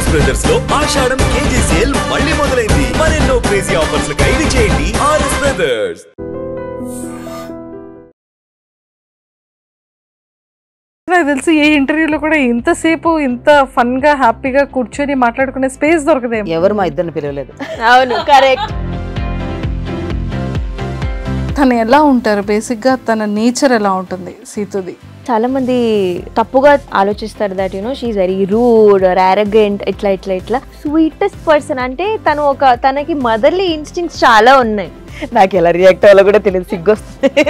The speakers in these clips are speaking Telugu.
ఆర్ఎస్ బ్రదర్స్ లో ఆషాఢం కేజీ సేల్ మళ్ళీ మొదలైంది. మరెన్నో క్రేజీ ఆఫర్స్ లు ఖైదీ చేయండి ఆర్ఎస్ బ్రదర్స్. నాకు తెలిసి ఏ ఇంటర్వ్యూలో కూడా ఇంతసేపు ఇంత ఫన్ గా హ్యాపీగా కూర్చొని మాట్లాడుకునే స్పేస్ దొరకదేమో. ఎవరు మా ఇద్దరిని పిలవలేదు. అవును, కరెక్ట్. తను ఎలా ఉంటారు, బేసిక్ గా తన నేచర్ ఎలా ఉంటుంది సీతుది? చాలా మంది తప్పుగా ఆలోచిస్తారు that she's very rude or arrogant, ఇట్లా స్వీటెస్ట్ పర్సన్. అంటే తనకి మదర్లీ ఇన్స్టింక్ట్స్ చాలా ఉన్నాయి. నాకు ఎలా రియాక్ట్ అవ్వాలో కూడా తెలియదు, సిగ్గొస్తుంది.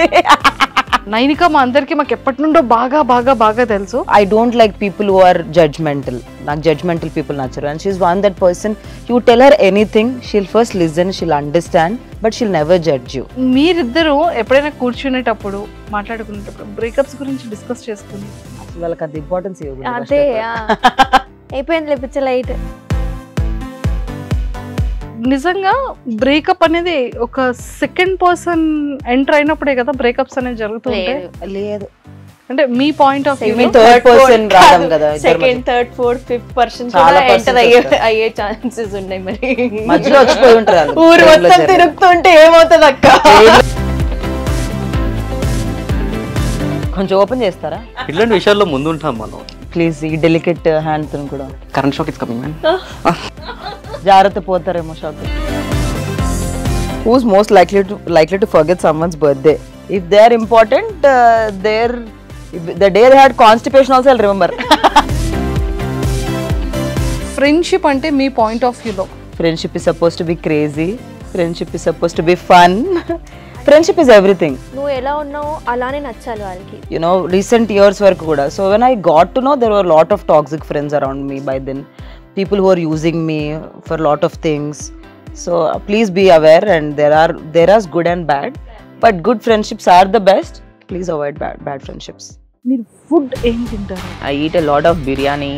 నైనిక మా అందరికి మాకు ఎప్పటి నుండో బాగా బాగా బాగా తెలుసు. I don't like people who are judgemental. నాకు జడ్జ్మెంటల్ పీపుల్ నచ్చరు. And she's one that person, you tell her anything, she'll first listen, she'll understand, but she'll never judge you. మీరిద్దరు ఎప్పుడైనా కూర్చునేటప్పుడు మాట్లాడుకునేటప్పుడు బ్రేకప్స్ గురించి డిస్కస్ చేసుకుని అసలు వాళ్ళకి అంత ఇంపార్టెన్స్ ఇవ్వదు. అదే అయిపోయింది లేపించే లైట్. నిజంగా బ్రేకప్ అనేది ఒక సెకండ్ పర్సన్ ఎంటర్ అయినప్పుడే కదా బ్రేకప్స్ అనేది జరుగుతుంటే? లేదు, అంటే మీ point of view third person రావడం కదా, second third fourth fifth person enter అయ్యే ఛాన్సెస్ ఉన్నాయి. మరి మధ్యలో వచ్చిపోయి ఉంటారు. ఊరు మొత్తం తిరుగుతుంటే ఏమవుతుంది అక్క? కొంచెం ఓపెన్ చేస్తారా? ఇట్లాంటి విషయాల్లో ముందు ఉంటాం మనం. ప్లీజ్, ఈ డెలికేట్ హ్యాండ్ తో కూడా. Current shock is coming man. జాగ్రత్త పోతారేమో shock. Who's most likely to forget someone's birthday? If they are important, the day they had constipation also I'll remember. Friendship అంటే మీ పాయింట్ ఆఫ్ వ్యూలో? Friendship is supposed to be crazy. Friendship is supposed to be fun. Friendship is everything. నువ్వు ఎలా ఉన్నావు అలానే నచ్చాలి వాళ్ళకి. Recent years వరకు కూడా. So when I got to know, there were a lot of toxic friends around me by then. People who are using me for a lot of things. So please be aware, and there are good and bad, but good friendships are the best. Please avoid bad friendships. మీరు ఫుడ్ ఏం తింటారు? I eat a lot of biryani.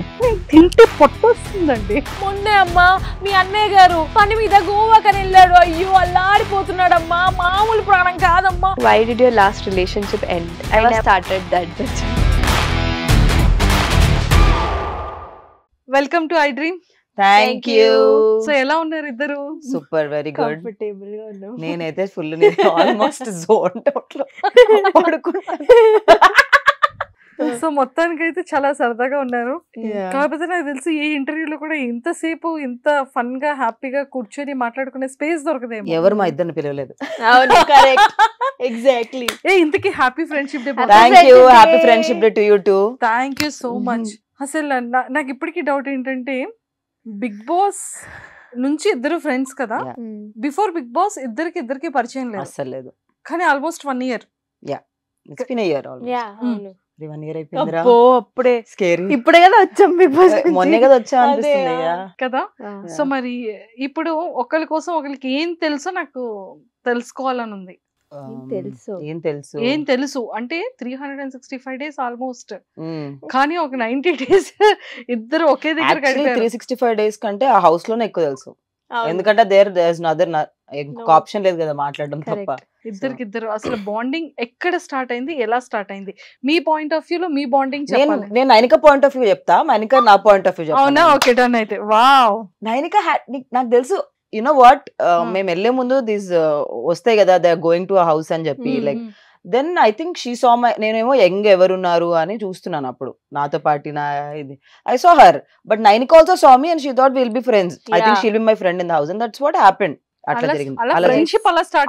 తింటే పొట్టొస్తుందండి. మొన్నే అమ్మా మీ అన్నయ్య గారు పని మీద గోవాకని వెళ్ళాడు. అయ్యో అల్లాడిపోతున్నాడమ్మా, మామూలు ప్రాణం కాదమ్మా. Why did your last relationship end? I was started that. Welcome to I dream. Thank you. So ఎలా ఉన్నారు ఇద్దరు? Super, very good. Comfortable గా ఉన్నాం. నేనైతే ఫుల్ ఆల్మోస్ట్ జోన్ అవుట్ లో పడుకున్నాను. సో మొత్తానికి అయితే చాలా సరదాగా ఉన్నారు. కాకపోతే నాకు తెలిసి ఏ ఇంటర్వ్యూలో కూడా ఇంతసేపు ఇంత ఫన్ గా హ్యాపీగా కూర్చొని మాట్లాడుకునే స్పేస్ దొరకదేమో. ఎవరు మా ఇద్దరిని పిలవలేదు. అవును, కరెక్ట్, ఎగ్జాక్ట్లీ. ఇంతకీ happy friendship day. Thank you. Happy friendship day to you too. Thank you so much. అసలు నాకు ఇప్పటికీ డౌట్ ఏంటంటే, బిగ్ బాస్ నుంచి ఇద్దరు ఫ్రెండ్స్ కదా, బిఫోర్ బిగ్ బాస్ ఇద్దరికి పరిచయం లేదు అసలు లేదు, కానీ almost 1 year. It's been a year almost. 1 year అయిపోయిందిరా. అప్పుడే స్కేరీ. ఇప్పుడే కదా వచ్చాం బిగ్ బాస్. మొన్నే కదా వచ్చా అనిపిస్తుంది కదా. సో మరి ఇప్పుడు ఒకరి కోసం ఒకరికి ఏం తెలుసో నాకు తెలుసుకోవాలని ఉంది. ఏం తెలుసు అంటే 365 days ఆల్మోస్ట్, కానీ ఒక 90 days ఇద్దరు ఒకే దగ్గర గడిపారు. 365 days కంటే ఆ హౌస్ లోనే ఎక్కువ తెలుసు. ఎందుకంటే దేర్ ఆప్షన్ లేదు కదా మాట్లాడడం తప్ప. ఇద్దరు అసలు బాండింగ్ ఎక్కడ స్టార్ట్ అయింది, ఎలా స్టార్ట్ అయింది? మీ పాయింట్ ఆఫ్ వ్యూ లో మీ బాండింగ్ చెప్పాలి. నేను నైనిక పాయింట్ ఆఫ్ వ్యూ చెప్తా, నైనిక నా పాయింట్ ఆఫ్ వ్యూ చెప్తా. అవునా? ఓకే, డన్ అయితే. వావ్, నైనిక నాకు తెలుసు. వాట్, మేము వెళ్లే ముందు దీస్ వస్తాయి కదా, they are going to a house అని చెప్పి, like then I think she saw my, నేనేమో యంగ్ ఎవరున్నారు అని చూస్తున్నాను అప్పుడు నాతో పాటు నా ఇది. I saw her, but Nainika also saw me and she thought will be friends. I think she'll be my friend in the house, and that's what happened. అట్లా జరిగింది,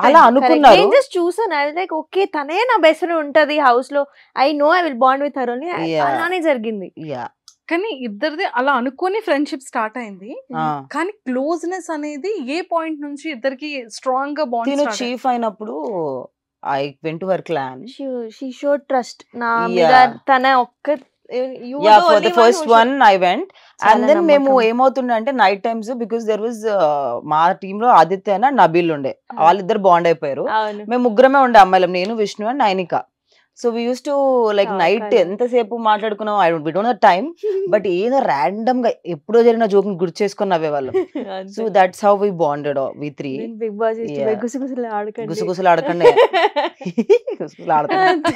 అలా అనుకున్నారు. నేను జస్ట్ చూసాను, ఐ వాస్ లైక్ ఓకే తనే నా బెస్ట్ ఫ్రెండ్ ఉంటది హౌస్ లో, I know I will bond with her only. అలానే జరిగింది. కానీ ఇద్దరిది అలా అనుకుని ఫ్రెండ్షిప్ స్టార్ట్ అయింది. కానీ క్లోజ్నెస్ అనేది ఏ పాయింట్ నుంచి ఇద్దరికి స్ట్రాంగ్ గా బాండ్? చీఫ్ అయినప్పుడు I went to her clan. She showed trust. నా మీద తన ఒక్క for the first one I went, and then మేము ఏమవుతుండే అంటే night times, because there was మా టీమ్ లో ఆదిత్య అండ్ నబీల్ ఉండే, వాళ్ళిద్దరు బాండ్ అయిపోయారు. మేము ముగ్గురమే ఉండే అమ్మాయిలం, నేను, Vishnu and Nainika. So we use to like night ఎంతసేపు మాట్లాడుకున్నాం, we don't know time, but ఏదో ర్యాండమ్ గా ఎప్పుడో జరిగిన జోక్ ని గుర్తు చేసుకుని నవ్వేవాళ్ళం. So that's how we bonded we three. Bigg Boss గుసగుసలు ఆడకండి, గుసగుసలు ఆడకండి, గుసగుసలు ఆడకండి.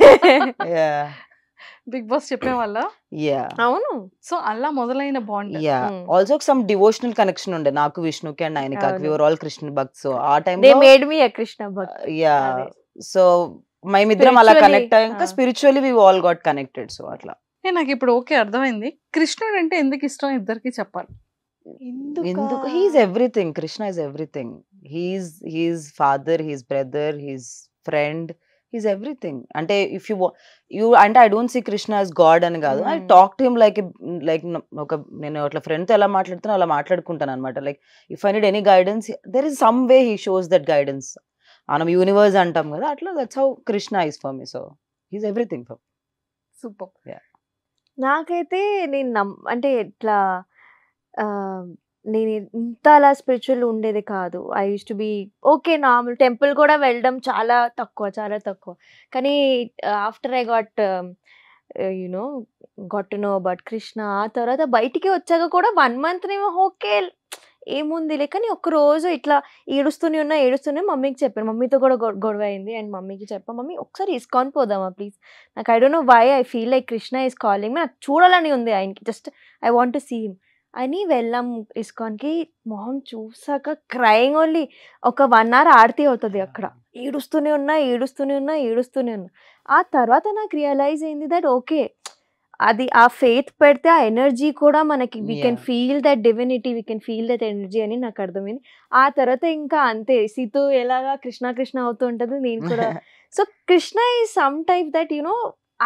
Big boss చెప్పేవాళ్ళ. అవును. సో అలా మొదలైన bond. Also some devotional connection ఉండే నాకు విష్ణుకి అండ్ నైనికాకి. We were all Krishna bhakt. So ఆ time they made me a Krishna bhakt. So మేమిద్దరం అలా Spiritually, కనెక్ట్ అయ్యాక spiritually we all got connected. So అట్లా నాకు ఇప్పుడు ఓకే అర్థమైంది. కృష్ణుడు అంటే ఎందుకు ఇష్టం ఇద్దరికి చెప్పాలి. ఎందుకు he's everything. Krishna is everything. He's father, he's brother, he's friend, he's everything. అంటే ఇఫ్ యూ అంటే I don't see Krishna as god అని కాదు. I talk to him like ఒక నేను అట్లా ఫ్రెండ్తో ఎలా మాట్లాడుతానో అలా మాట్లాడుకుంటాను అనమాట. Like if I need any guidance there is some way he shows that guidance. మనం యూనివర్స్ అంటాం కదా, అట్లా that's how Krishna is for me. So he's everything for. Super. నాకైతే నేను అంటే ఇట్లా నేను ఇంత అలా స్పిరిచువల్ ఉండేది కాదు. I use to be okay normal. Temple కూడా వెళ్ళడం చాలా తక్కువ. కానీ after I got to know about Krishna, ఆ తర్వాత బయటికి వచ్చాక కూడా 1 month నేమో ఓకే ఏముందిలే. కానీ ఒక్కరోజు ఇట్లా ఏడుస్తూనే మమ్మీకి చెప్పాను. మమ్మీతో కూడా గొడవ అయింది అండ్ మమ్మీకి చెప్పా, మమ్మీ ఒకసారి ఇస్కాన్ పోదామా ప్లీజ్, నాకు I don't know why I feel like Krishna is calling me, నాకు చూడాలని ఉంది ఆయనకి, just I want to see him అని వెళ్ళాం ఇస్కాన్కి. మొహం చూసాక క్రైంగ్ ఓన్లీ. ఒక 1 hour ఆరతి అవుతుంది అక్కడ. ఏడుస్తూనే ఉన్నా. ఆ తర్వాత నాకు రియలైజ్ అయింది దట్ ఓకే అది ఆ ఫెయిత్ పెడితే ఆ ఎనర్జీ కూడా మనకి we can feel that divinity, we can feel that energy అని నాకు అర్థమైంది. ఆ తర్వాత ఇంకా అంతే, సీతు ఎలాగా కృష్ణ అవుతూ ఉంటుంది, నేను కూడా. So Krishna is some type that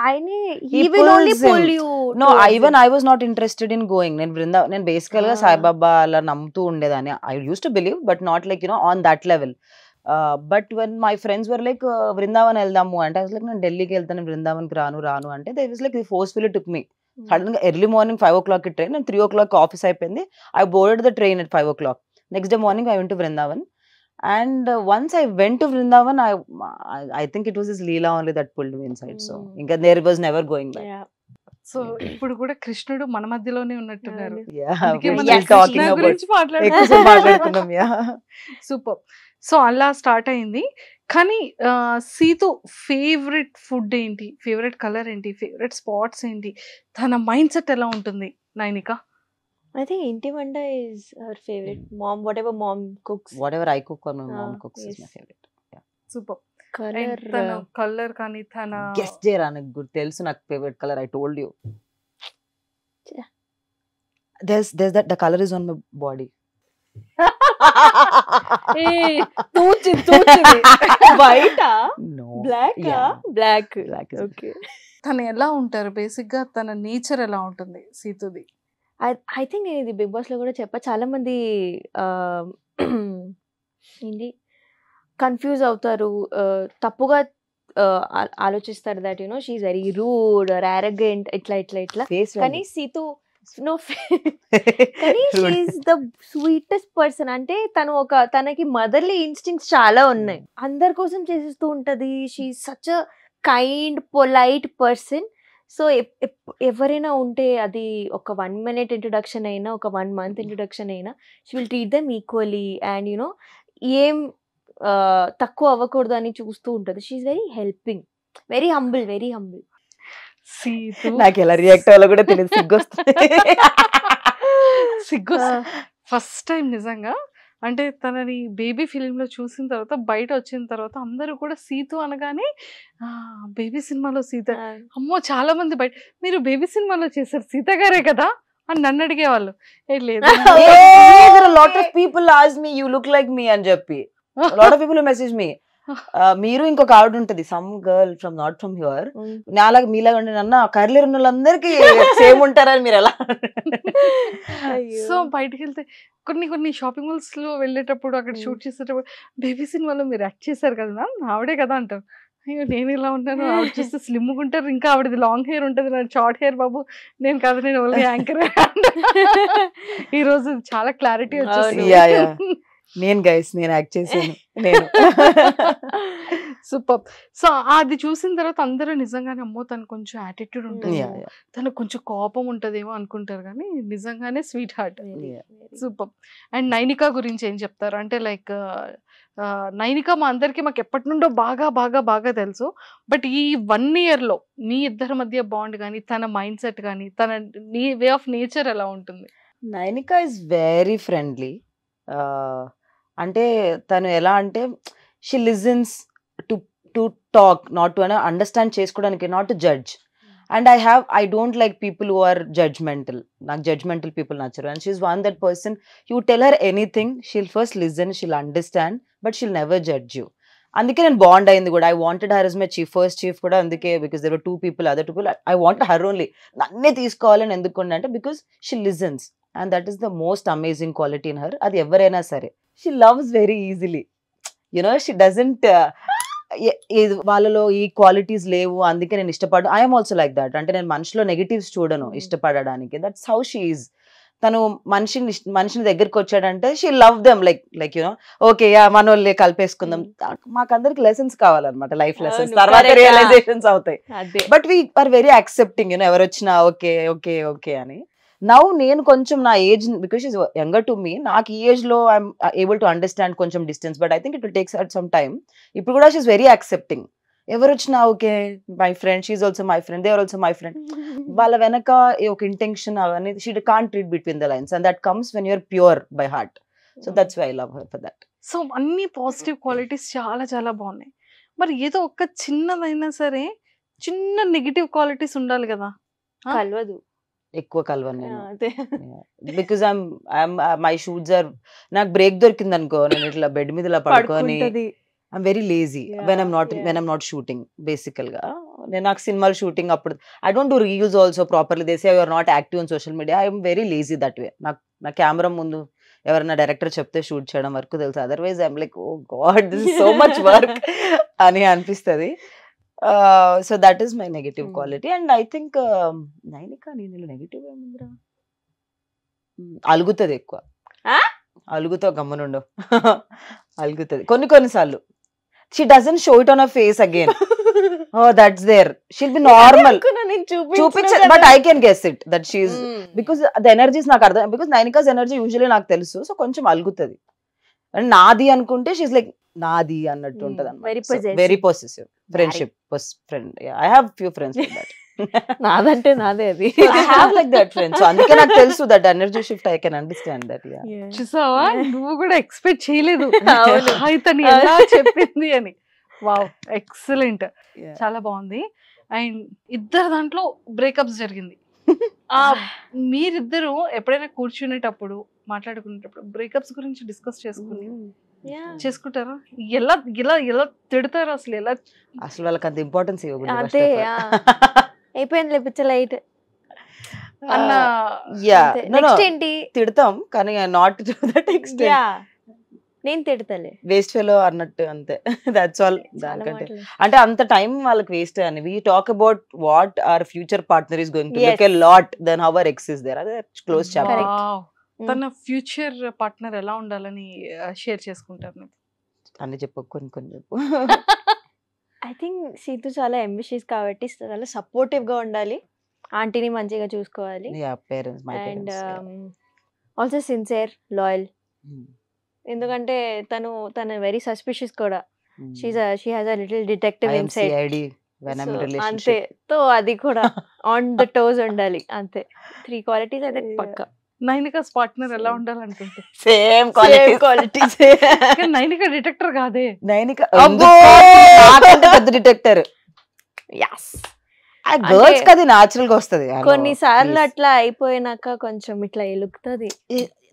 ఆయనే he will only pull you. No, even I was not interested in going. నేను బేసికల్ గా సాయిబాబా అలా నమ్ముతూ ఉండేదాన్ని. I used to believe but not like on that level. But when my friends were like Vrindavan వెళ్దాము అంటే I was like నేను ఢిల్లీకి వెళ్తాను, వృందావన్కి రాను అంటే they was like they forcefully took me. Sudden గా ఎర్లీ మార్నింగ్ 5 o'clock కి ట్రైన్, నేను 3 o'clock ఆఫీస్ అయిపోయింది. I boarded the train at 5 o'clock. Next day morning I went to Vrindavan. And once I went to Vrindavan, I think it was his Leela only that pulled me inside. So inka there was never going back. So ఇప్పుడు కూడా కృష్ణుడు మన మధ్యలోనే ఉన్నట్టున్నారు. సూపర్. సో అలా స్టార్ట్ అయింది. కానీ సీతు ఫేవరెట్ ఫుడ్ ఏంటి, ఫేవరెట్ కలర్ ఏంటి, ఫేవరెట్ స్పాట్స్ ఏంటి, తన మైండ్ సెట్ ఎలా ఉంటుంది Nainika? I think inti vanda is her favorite. Mom, whatever mom cooks. Whatever I cook or my mom cooks is my favorite. Super. Color. Color kani thana. Guess jera నాకు గుర్తు తెలుసు నాకు favorite color. I told you. There's that the color is on my body. Hey, తూచి బయట బ్లాక్ బ్లాక్ ఓకే. తను ఎలా ఉంటారు బేసిక్ గా, తన నేచర్ ఎలా ఉంటుంది సీతుది? ఐ థింక్ నేను ఇది బిగ్ బాస్ లో కూడా చెప్పా, చాలా మంది ఏంటి కన్ఫ్యూజ్ అవుతారు, తప్పుగా ఆలోచిస్తారు that she's very rude or arrogant ఇట్లా. కానీ సీతు నో, కానీ షీఈస్ ద స్వీటెస్ట్ పర్సన్. అంటే తనకి మదర్లీ ఇన్స్టింక్ట్స్ చాలా ఉన్నాయి, అందరి కోసం చేసేస్తూ ఉంటది. She's such a kind polite person. So ఎవరైనా ఉంటే అది ఒక 1 minute ఇంట్రొడక్షన్ అయినా, ఒక 1 month ఇంట్రొడక్షన్ అయినా, she will treat them equally and ఏం తక్కువ అవ్వకూడదు అని చూస్తూ ఉంటుంది. She's very helping, very humble. నాకు ఎలా రియాక్ట్ అవ్వాలో కూడా తెలియదు, సిగ్గు. ఫస్ట్ టైం నిజంగా అంటే తనని బేబీ ఫిలింలో చూసిన తర్వాత, బయట వచ్చిన తర్వాత అందరూ కూడా సీతు అనగానే బేబీ సినిమాలో సీత, అమ్మో చాలా మంది బయట మీరు బేబీ సినిమాలో చేశారు సీత గారే కదా అని నన్ను అడిగేవాళ్ళు. లేదు, lot of people ask me you look like me అని చెప్పి, lot of people message me. మీరు ఇంకొక ఆవిడ ఉంటది, some girl from not from here, నాలాగా మీలాగా ఉండే నన్న కర్లీ ఉన్న వాళ్ళందరికీ సేమ్ ఉంటారని మీరు ఎలా. సో బయటకు వెళ్తే కొన్ని షాపింగ్ మాల్స్ లో వెళ్ళేటప్పుడు, అక్కడ షూట్ చేసేటప్పుడు బేబీ సినిమాలో మీరు యాక్ట్ చేశారు కదా మ్యామ్, ఆవిడే కదా అంటారు. అయ్యో నేను ఇలా ఉంటాను, ఆవిడ చూస్తే స్లిమ్గా ఉంటారు, ఇంకా ఆవిడది లాంగ్ హెయిర్ ఉంటుంది, నాకు షార్ట్ హెయిర్ బాబు, నేను కాదు నేను ఓన్లీ యాంకర్. ఈ రోజు చాలా క్లారిటీ వచ్చేసింది. నేను యాక్ట్ చేశాను నేను. సూపర్. సో అది చూసిన తర్వాత అందరూ నిజంగానే అమ్మో తను కొంచెం యాటిట్యూడ్ ఉంటుంది, తనకు కొంచెం కోపం ఉంటదేమో అనుకుంటారు, కానీ నిజంగానే sweet heart. Super. And Nainika గురించి ఏం చెప్తారు? అంటే లైక్ నైనిక మాకు ఎప్పటి నుండో బాగా బాగా బాగా తెలుసు. బట్ ఈ 1 yearలో మీ ఇద్దరి మధ్య బాండ్ కానీ, తన మైండ్ సెట్ కానీ, తన వే ఆఫ్ నేచర్ ఎలా ఉంటుంది? Nainika is very friendly. అంటే తను ఎలా అంటే she listens to talk, not to understand చేసుకోవడానికి, not to judge. And I don't like people who are judgmental. నాకు judgmental people నచ్చరు. And she's one that person, you tell her anything, she'll first listen, she'll understand, but she'll never judge you. అందుకే నేను బాండ్ అయింది కూడా. I wanted her as my first chief కూడా అందుకే, because there were 2 people, other 2 people. I wanted her only. నన్నే తీసుకోవాలని ఎందుకుండే అంటే because she listens, and that is the most amazing quality in her. అది ఎవరైనా సరే. She loves very easily. She doesn't వాళ్ళలో ఈ క్వాలిటీస్ లేవు అందుకే నేను ఇష్టపడు. I'm also like that. అంటే నేను మనిషిలో నెగిటివ్స్ చూడను ఇష్టపడడానికి. That's how she is. తను మనిషిని దగ్గరికి వచ్చాడంటే she love them like okay మన వాళ్ళే కలిపేసుకుందాం. మాకందరికి లెసన్స్ కావాలన్నమాట, లైఫ్ లెసన్స్. తర్వాత రియలైజేషన్స్ అవుతాయి. But we are very accepting, ఎవరు వచ్చినా ఓకే ఓకే ఓకే అని. నౌ నేను కొంచెం నా age, because is younger to me, నాకు ఈ ఏజ్ లో ఐఎమ్ ఏబుల్ టు అండర్స్టాండ్ కొంచెం distance. But I think it will takes at some time. ఇప్పుడు కూడా షీఈ్ వెరీ యాక్సెప్టింగ్. ఎవరు వచ్చినా okay my friend, she's also my friend, they are also my friend. వాళ్ళ వెనక ఒక ఇంటెన్షన్ అవన్నీ she can't read between the lines, and that comes when you're pure by heart. So that's why I love her for that. So అన్ని పాజిటివ్ క్వాలిటీస్ చాలా చాలా బాగున్నాయి. మరి ఏదో ఒక చిన్నదైనా సరే చిన్న నెగిటివ్ క్వాలిటీస్ ఉండాలి కదా? కలవదు, ఎక్కువ కలవను నేను. బికాజ్ మై షూట్స్ ఆర్, నాకు బ్రేక్ దొరికింది అనుకో, నేను ఇట్లా బెడ్ మీద ఇలా పడుకొని I'm very lazy when I'm not shooting. Basically గా నాకు సినిమాలు షూటింగ్ అప్పుడు I don't do reels also properly. They say you are not active on social media. I'm very lazy that way. నాకు నా కెమెరా ముందు ఎవరైనా డైరెక్టర్ చెప్తే షూట్ చేయడం వరకు తెలుసు. Otherwise I'm like oh god this is so much work అని అనిపిస్తుంది. So that is my negative quality. And I think Nainika నేను నెగటివ్ ఏముందిరా, అలుగుతుంది ఎక్కువ. అలుగుతావు గమ్మునుండు. అలుగుతుంది కొన్నిసార్లు. She doesn't show it on her face again. Oh, that's there. She'll be normal. But I can guess it that she's because the energy is నాకు అర్థం. Because Nainika's energy usually నాకు తెలుసు. సో కొంచెం అలుగుతుంది. అండ్ నాది అనుకుంటే షీఈ్ లైక్ నాది అన్నట్టు ఉంటుంది అన్నమాట. Very possessive. Friendship friend. I have few friends like that. నాదంటే నాదే అది. I have like that friends. So అందుకే నాకు తెలుసు that energy shift I can understand that. Yeah. చూసావా, నువ్వు కూడా ఎక్స్పెక్ట్ చేయలేదు తను ఎలా చెప్పింది అని. వావ్, ఎక్సలెంట్, చాలా బాగుంది. అండ్ ఇద్దరు దాంట్లో బ్రేకప్స్ జరిగింది. మీరిద్దరు ఎప్పుడైనా కూర్చునేటప్పుడు మాట్లాడుకునేటప్పుడు బ్రేకప్స్ గురించి డిస్కస్ చేసుకుంటారా? ఎలా ఎలా ఎలా తిడతారు అసలు? ఎలా అసలు వాళ్ళకి అంత ఇంపార్టెన్స్ ఇవ్వకూడదు. అంతే అయిపోయింది లేపించే లైట్ అన్న. ఏంటి తిడతాం కానీ నాట్ టు దట్ ఎక్స్టెంట్. నేను తిడతలే, వేస్ట్ ఫెలో అన్నట్టు అంతే. That's all. దానికంటే అంటే అంత టైం వాళ్ళకి వేస్ట్ అని. We talk about what our future partner is going to look a lot then how our ex is there. అదే క్లోజ్ చాప్టర్. తన ఫ్యూచర్ పార్ట్నర్ ఎలా ఉండాలని షేర్ చేసుకుంటారు? అన్ని చెప్పు, కొన్ని చెప్పు. ఐ థింక్ సీతు చాలా అంబిషియస్ కాబట్టి చాలా సపోర్టివ్ గా ఉండాలి, ఆంటీని మంచిగా చూసుకోవాలి. And also sincere, loyal. ఎందుకంటే తన వెరీ సస్పిషియస్ కూడా. She has a little detective inside. అంతే. సో అది కూడా ఆన్ ద టోస్ ఉండాలి. అంతే 3 క్వాలిటీస్ అయితే పక్కా. నైనికాస్ పార్ట్నర్ ఎలా ఉండాలనుకుంటే సేమ్ క్వాలిటీస్. నైనిక డిటెక్టర్ కాదే. నైనిక పెద్ద డిటెక్టర్. గర్ల్స్ కది న్యాచురల్ గా వస్తది. కొన్నిసార్లు అట్లా అయిపోయినాక కొంచెం ఇట్లా ఎలుగుతుంది.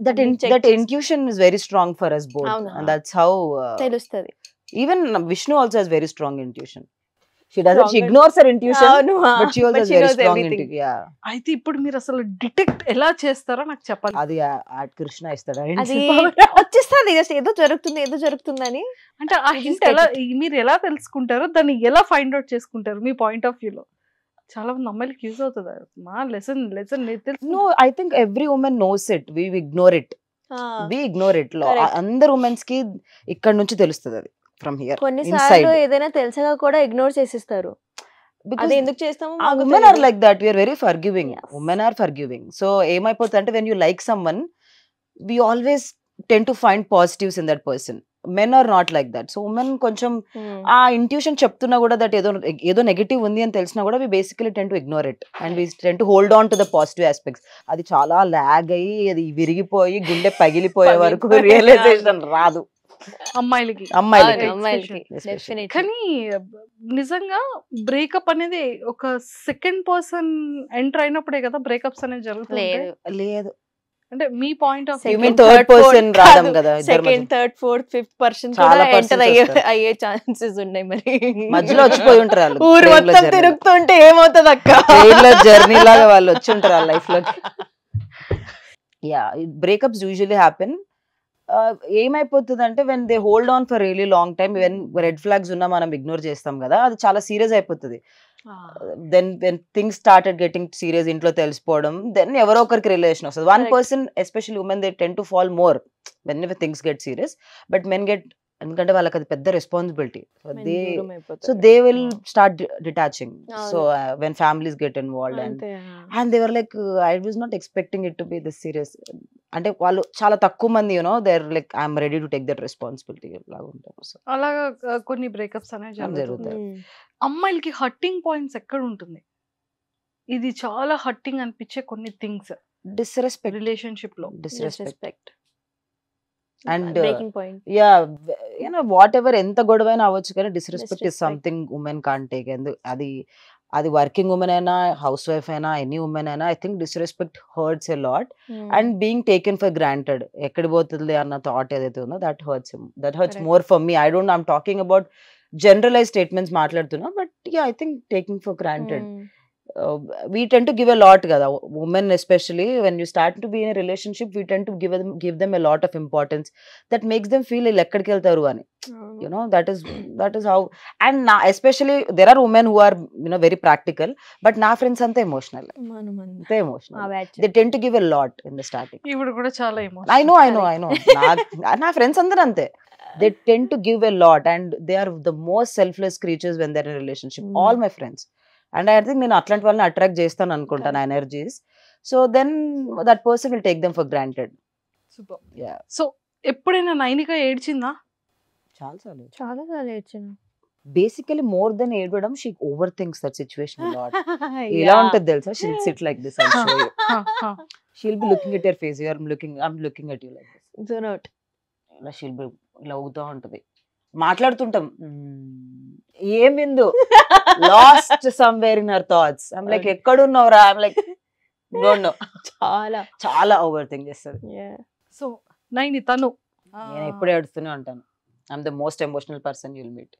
That intuition is very strong for us both. And that's how తెలుస్తది. Even Vishnu also has very strong intuition. She ignores her intuition, but she also has very strong intuition. Yeah. అయితే ఇప్పుడు మీరు అసలు డిటెక్ట్ ఎలా చేస్తారో నాకు చెప్పాలి. అది కృష్ణ ఇస్తాడా? అది వచ్చేస్తుంది జస్ట్ ఏదో జరుగుతుందని. అంటే ఆ హింట్ ఎలా మీరు ఎలా తెలుసుకుంటారో, దాన్ని ఎలా ఫైండ్ అవుట్ చేసుకుంటారు మీ పాయింట్ ఆఫ్ వ్యూ లో? చాలా మంది అమ్మాయిలకి యూజ్ అవుతుంది మా lesson. No, I think every woman knows it. We ignore it. అందరు ఉమెన్స్ కి ఇక్కడ నుంచి తెలుస్తుంది అది. ఫ్రమ్ హియర్ కొన్నిసార్లు ఏదైనా తెలుసగా కూడా ఇగ్నోర్ చేసేస్తారు. అది ఎందుకు చేస్తాము? women are like that. We are very forgiving. Women are forgiving. So ఏమైపోతుంది అంటే when you like someone, we always tend to find positives in that person. Men are not like that. So women కొంచెం ఆ ఇంట్యూషన్ చెప్తున్నా కూడా దట్ ఏదో నెగటివ్ ఉంది అని తెలిసినా కూడా we basically tend to ignore it and we tend to hold on to the positive aspects. అది చాలా లాగ్ అయ్యి అది విరిగిపోయి గుండె పగిలిపోయే వరకు రియలైజేషన్ రాదు అమ్మాయిలకి. కానీ నిజంగా బ్రేకప్ అనేది ఒక సెకండ్ పర్సన్ ఎంటర్ అయినప్పుడే కదా బ్రేకప్స్ అనేది జరుగుతుంది. లేదు అంటే మీ పాయింట్ ఆఫ్ థర్డ్ పర్సన్ రావడం కదా, second third fourth fifth person చాలా కూడా ఎంటర్ persons అయ్యే ఛాన్సెస్ ఉన్నాయి. మరి మధ్యలో వచ్చిపోయి ఉంటారు వాళ్ళు, ఊరు మొత్తం తిరుగుతుంటే ఏమవుతుంది అక్క? జర్నీ లాగా వాళ్ళు వచ్చి ఉంటారు ఆ లైఫ్ లోకి. Yeah, breakups usually happen. ఏమైపోతుంది అంటే when they hold on for really long time, when red flags ఉన్నా మనం ఇగ్నోర్ చేస్తాం కదా, అది చాలా సీరియస్ అయిపోతుంది. Then when things started getting serious, ఇంట్లో తెలిసిపోవడం, దెన్ ఎవరో ఒకరికి రిలేషన్ వస్తుంది. One person especially women they tend to fall more whenever things get serious, but men get, ఎందుకంటే వాళ్ళకి అది పెద్ద responsibility. So they will start detaching. So when families get involved and they were like I was not expecting it to be this serious. అంటే వాళ్ళు చాలా తక్కువ మంది you know they are like I'm ready to take that responsibility లాగా ఉంటారు. అలాగా కొన్ని బ్రేకప్స్ అనేవి జరుగుతాయి. అమ్మాయిలకి హట్టింగ్ పాయింట్స్ ఎక్కడ ఉంటుంది? ఇది చాలా హట్టింగ్ అనిపించే కొన్ని థింగ్స్ డిస్రెస్పెక్ట్ రిలేషన్షిప్ లో. Disrespect and breaking point. Yeah, you know whatever ఎంత గొడవైనా అవ్వచ్చు కానీ disrespect is something women can't take. అది వర్కింగ్ ఉమెన్ అయినా, హౌస్ వైఫ్ అయినా, ఎనీ ఉమెన్ అయినా, I think disrespect hurts a lot. And being taken for granted, ఎక్కడ పోతుంది అన్న థాట్ ఏదైతే ఉందో that hurts more for me. I'm talking about generalized statements మాట్లాడుతున్నా, but yeah I think taking for granted. We tend to give a lot kada, women especially when you start to be in a relationship, we tend to give them a lot of importance that makes them feel like ekkadiki veltaru ani, you know, that is how. And especially there are women who are, you know, very practical, but na friends ante emotional, they tend to give a lot in the starting. ఇప్పుడు కూడా చాలా emotion. I know na friends అందరూ అంతే, they tend to give a lot and they are the most selfless creatures when they're in a relationship. All my friends, and I think నేను అట్లాంటి వాళ్ళని అట్రాక్ట్ చేస్తాను అనుకుంటా నా energies. So then that person will take them for granted. Super. So ఎప్పుడైనా నైనిక ఏడ్చిందా? చాలా ఏడ్చిన. బేసికలీ మోర్ దెన్ ఏడవడం, she overthinks that situation a lot. ఎలా ఉంటుంది తెలుసా, she'll sit like this and show you. She'll be looking at your face, I'm looking at you like this. Zone out. ఇలా she'll be ఇలా అవుతా ఉంటది, మాట్లాడుతుంటాం, ఏమిందు lost somewhere in her thoughts. I'm like ఎక్కడున్నావురా, ఐమ్ లైక్ డోంట్ నో. చాలా ఓవర్ థింక్ చేస్తుంది. సో నైని తను నేను ఎప్పుడు ఏడుస్తూనే ఉంటాను. I'm the most emotional person you'll meet.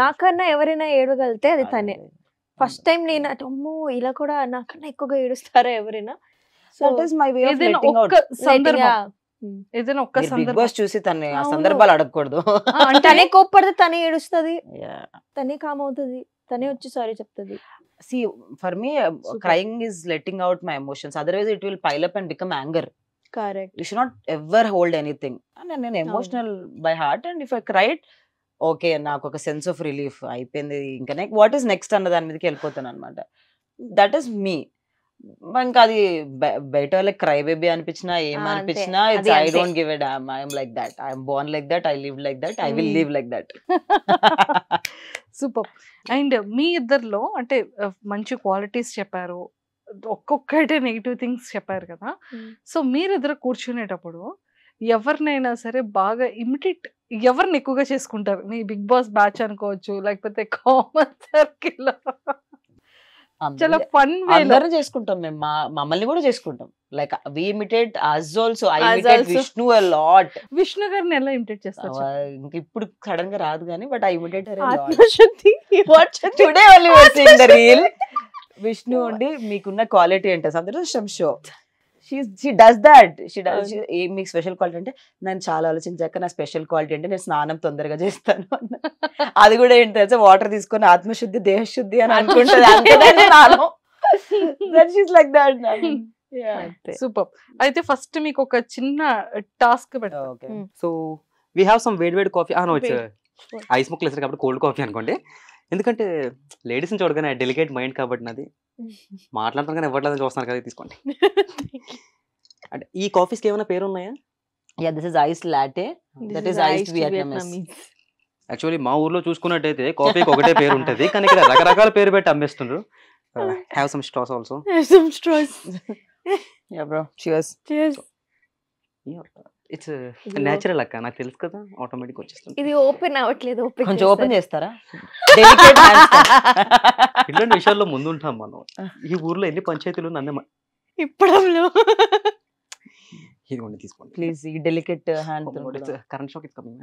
నాకన్నా ఎవరైనా ఏడవగలితే అది తనే. ఫస్ట్ టైం నేను అమ్మో ఇలా కూడా నాకన్నా ఎక్కువగా ఏడుస్తారా ఎవరైనా? That is my way of letting out. ఏదైనా ఒక్క సందర్భం బాస్ చూసి తనే ఆ సందర్భాలు అడగకూడదు. తనే కోప్పడితే తనే ఏడుస్తుంది, తనే కామ్ అవుతుంది, తనే వచ్చి సారీ చెప్తుంది. See, for me, crying is letting out my emotions. Otherwise, it will pile up and become anger. Correct. You should not ever hold anything. And I'm emotional by heart, and if I cried, okay, నాకు ఒక సెన్స్ ఆఫ్ రిలీఫ్ అయిపోయింది. ఇంకా వాట్ ఈస్ నెక్స్ట్ అన్న దాని మీదకి వెళ్ళిపోతాను అనమాట. That is me. ఇంకా అది బయట వాళ్ళకి క్రై బేబీ అనిపించినా ఏమనిపించినా it's I don't give a damn. I'm like that, I'm born like that, I live like that, I will live like that. Super. And మీ ఇద్దరిలో అంటే మంచి క్వాలిటీస్ చెప్పారు, ఒక్కొక్కటే నెగిటివ్ థింగ్స్ చెప్పారు కదా. సో మీరిద్దరు కూర్చునేటప్పుడు ఎవరినైనా సరే బాగా ఇమిటేట్ ఎవరిని ఎక్కువగా చేసుకుంటారు? మీ బిగ్ బాస్ బ్యాచ్ అనుకోవచ్చు, లేకపోతే కామన్ సర్కిల్, చాలా ఫన్ అందరం చేసుకుంటాం మేము. మమ్మల్ని కూడా చేసుకుంటాం. Like we imitate us also. I imitate Vishnu a lot. Vishnu గారిని ఎలా ఇమిటేట్ చేస్తారు? ఇంకా ఇప్పుడు సడన్ గా రాదు కానీ but I imitate her a lot. ఆత్మశక్తి. Today only we are seeing the reel. Vishnu ఉండి మీకున్న క్వాలిటీ ఏంటి అందరూ షో. She does that. మీకు స్పెషల్ క్వాలిటీ అంటే నేను చాలా ఆలోచించాక నా స్పెషల్ క్వాలిటీ అంటే నేను స్నానం తొందరగా చేస్తాను. అది కూడా ఏంటి తెలుసా, వాటర్ తీసుకొని ఆత్మశుద్ధి దేహశుద్ధి అని అనుకుంటుంది. సూపర్. అయితే ఫస్ట్ మీకు ఒక చిన్న టాస్క్ పెడతాం. సో వీ హ్యావ్ సమ్ వేడి కాఫీ. నో, ఇట్స్ ఐస్ ముక్కలు వేసారు కాబట్టి కోల్డ్ కాఫీ అనుకోండి. ఎందుకంటే లేడీస్ని చూడగానే డెలికేట్ మైండ్ కాబట్టి నాది, మాట్లాడుతాను కానీ ఇవ్వట్లేదని చూస్తున్నారు కదా, తీసుకోండి. అంటే ఈ కాఫీస్కి ఏమైనా పేరు ఉన్నాయా? Yeah this is ice latte, that is eyes Vietnamese. Actually మా ఊర్లో చూసుకున్నట్టయితే కాఫీకి ఒకటే పేరు ఉంటది, కానీ ఇక్కడ రకరకాల పేరు పెట్టి అమ్మేస్తుండ్రు. Have some straws also. some straws. Ya bro, cheers. Cheers. It's natural అక్క, నాకు తెలుసు కదా, ఆటోమేటిక్ వచ్చేస్తుంది. ఇది ఓపెన్ అవ్వట్లేదు, ఓపెన్ కొంచెం ఓపెన్ చేస్తారా? డెలికేట్ ఇట్లాంటి విషయాల్లో ముందుంటాం మనం. ఈ ఊర్లో ఎన్ని పంచాయతీలు నన్నే ఇప్పడంలో. ఇదిగోండి తీసుకోండి ప్లీజ్. ఈ delicate hand current shock is coming.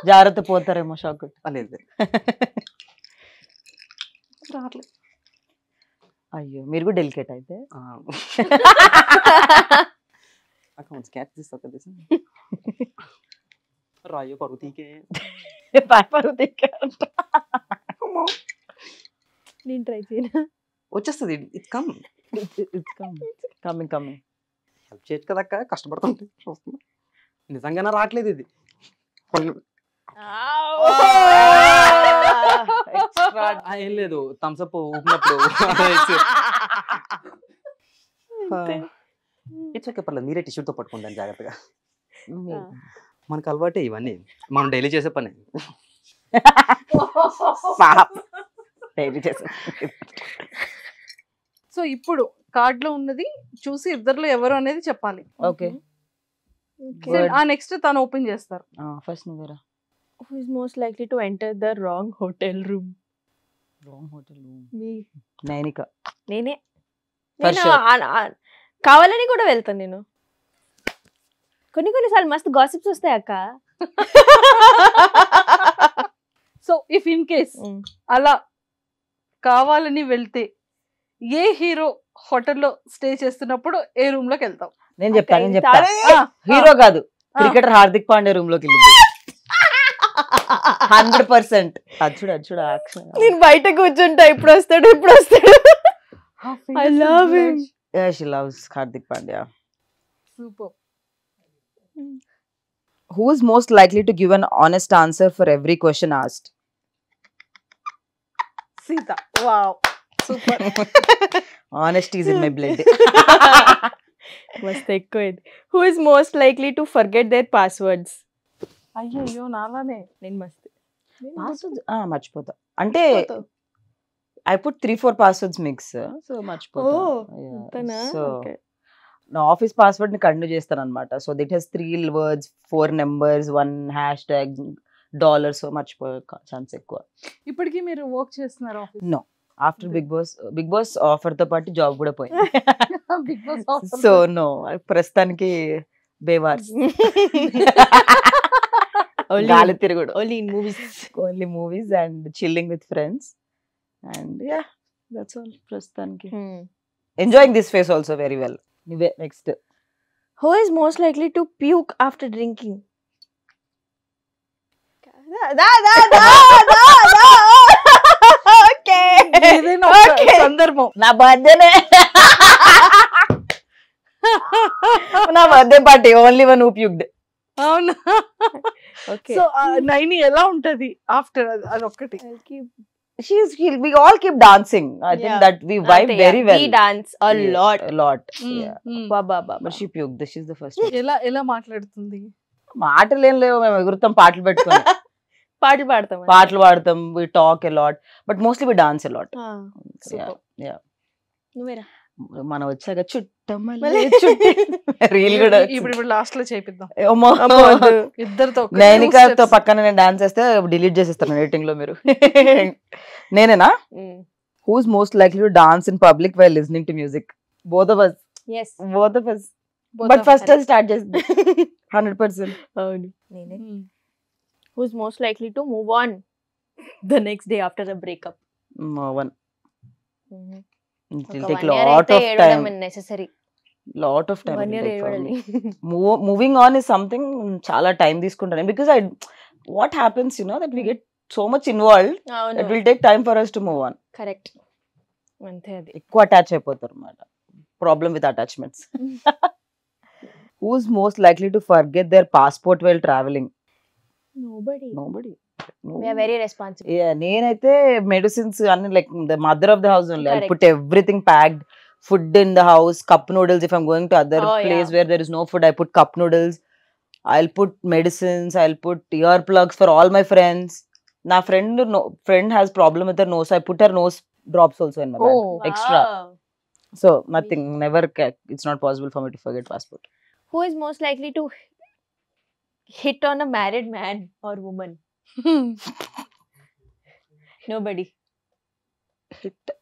జాగ్రత్త, పోతారేమో షాక్. లేదు అయ్యో, మీరు కూడా డెలికేట్ అయితే. అక్క స్కాచ్ తీసుకో రాయో పర్వతీకే నేను ట్రై చేయను. వచ్చేస్తుంది. It's come, coming coming. Help చేయొచ్చు కదా అక్క, కష్టపడుతుంది. చూస్తున్నా నిజంగానే రావట్లేదు ఇది. ఏం లేదు, థమ్స్ అప్ ఊపినప్పుడు ఇట్స్ ఓకే, పర్లేదు. మీరే టిష్యూతో పట్టుకుంటాను జాగ్రత్తగా. మనకు అలవాటే ఇవన్నీ, మనం డైలీ చేసే పని. సో ఇప్పుడు కార్డ్ లో ఉన్నది చూసి ఇద్దరులో ఎవరు అనేది చెప్పాలి. ఓకే, ఆ నెక్స్ట్ తను ఓపెన్ చేస్తారు. ఫస్ట్ నువ్వేరా. Who is most likely to enter the wrong hotel room? Wrong hotel room. Me. Nainika. నేనే. For నేను sure. కావాలని కూడా వెళ్తాను నేను. కొన్నిసార్లు మస్తు గాసిప్స్ వస్తాయి అక్క. సో ఇఫ్ ఇన్ కేస్ అలా కావాలని వెళ్తే ఏ హీరో హోటల్లో స్టే చేస్తున్నప్పుడు ఏ రూమ్ లోకి వెళ్తాం? నేను చెప్తా. హీరో కాదు, క్రికెటర్ హార్దిక్ పాండే రూమ్ లోకి వెళ్ళింది 100%. అచ్చుడు యాక్షన్. నేను బయట కూర్చుంటా, ఇప్పుడు వస్తాడు. I love him. Yeah, she loves Hardik Pandya. Super. Who is most likely to give an honest answer for every question asked? Sita. Wow. Super. Honesty is in my blood. మస్తు ఎక్కువైంది. Who is most likely to forget their passwords? అయ్యో నాలానే. నేను మస్తు Passwords మర్చిపోతా. అంటే I put 3-4 passwords mix, so మర్చిపోతా. So నా ఆఫీస్ పాస్వర్డ్ ని కంటిన్యూ చేస్తాను అనమాట. So that has 3 words, 4 numbers, 1 hashtag $, సో మర్చిపోయే ఛాన్స్ ఎక్కువ. ఇప్పటికీ మీరు వర్క్ చేస్తున్నారు office? No, after Bigg Boss offer తో పాటు జాబ్ కూడా పోయింది. Bigg Boss offer. So no, ప్రస్తుతానికి బేవార్స్. గాలి తిరుగుడు. Only movies and chilling with friends. And ya, that's all ప్రస్తుతానికి. Enjoying this phase also very well. నువ్వే next. Who is most likely to puke after drinking? ఏదైనా ఒక సందర్భం. నా బర్త్డేనే, నా birthday party, only one who puked. అవునా? సో నైని ఎలా ఉంటది ఆఫ్టర్ అది ఒక్కటి? We all keep dancing. I think that we vibe very well. We dance a lot. Yeah. Baba. But she puked. She's the first one. ఎలా మాట్లాడుతుంది? మాటలు ఏం లేవు, మేము ఎగురుతాం పాటలు పెట్టుకొని. పాటలు పాడతాం. We talk a lot, but mostly we dance a lot. Yeah. నువ్వేరా? మనం వచ్చాక చుట్టమల్లే రీల్ కూడా ఇప్పుడు లాస్ట్ లో చేపిద్దాం. ఇద్దరితో నైనికతో పక్కన నేను డాన్స్ చేస్తే డిలీట్ చేసేస్తాను ఎడిటింగ్ లో మీరు. నేనేనా? Who is most likely to dance in public while listening to music? Both of us. But first start చేసింది 100%. అవును, నేనే. Who is most likely to move on the next day after a breakup? No one. It will take lot of time. Necessary. Lot of time. 1 year ఏడవాలి. Moving on is something చాలా టైం తీసుకుంటాను. Because what happens, that we get so much involved, it will take time for us to move on. Correct. అంతే, అది ఎక్కువ అటాచ్ అయిపోతారు అన్నమాట. Problem with attachments. Who is most likely to forget their passport while traveling? Nobody. We are very responsible. Yeah, నేనైతే మెడిసిన్స్ అన్ని like the mother of the house only. I put everything packed, food in the house, cup noodles. If I'm going to other Oh, place yeah. where there is no food, I put cup noodles. I'll put medicines, I'll put earplugs for all my friends. Na friend has problem with her nose, so I put her nose drops also in my bag. Oh. Extra. Wow. So nothing, never, it's not possible for me to forget passport. Who is most likely to hit on a married man or woman? Nobody.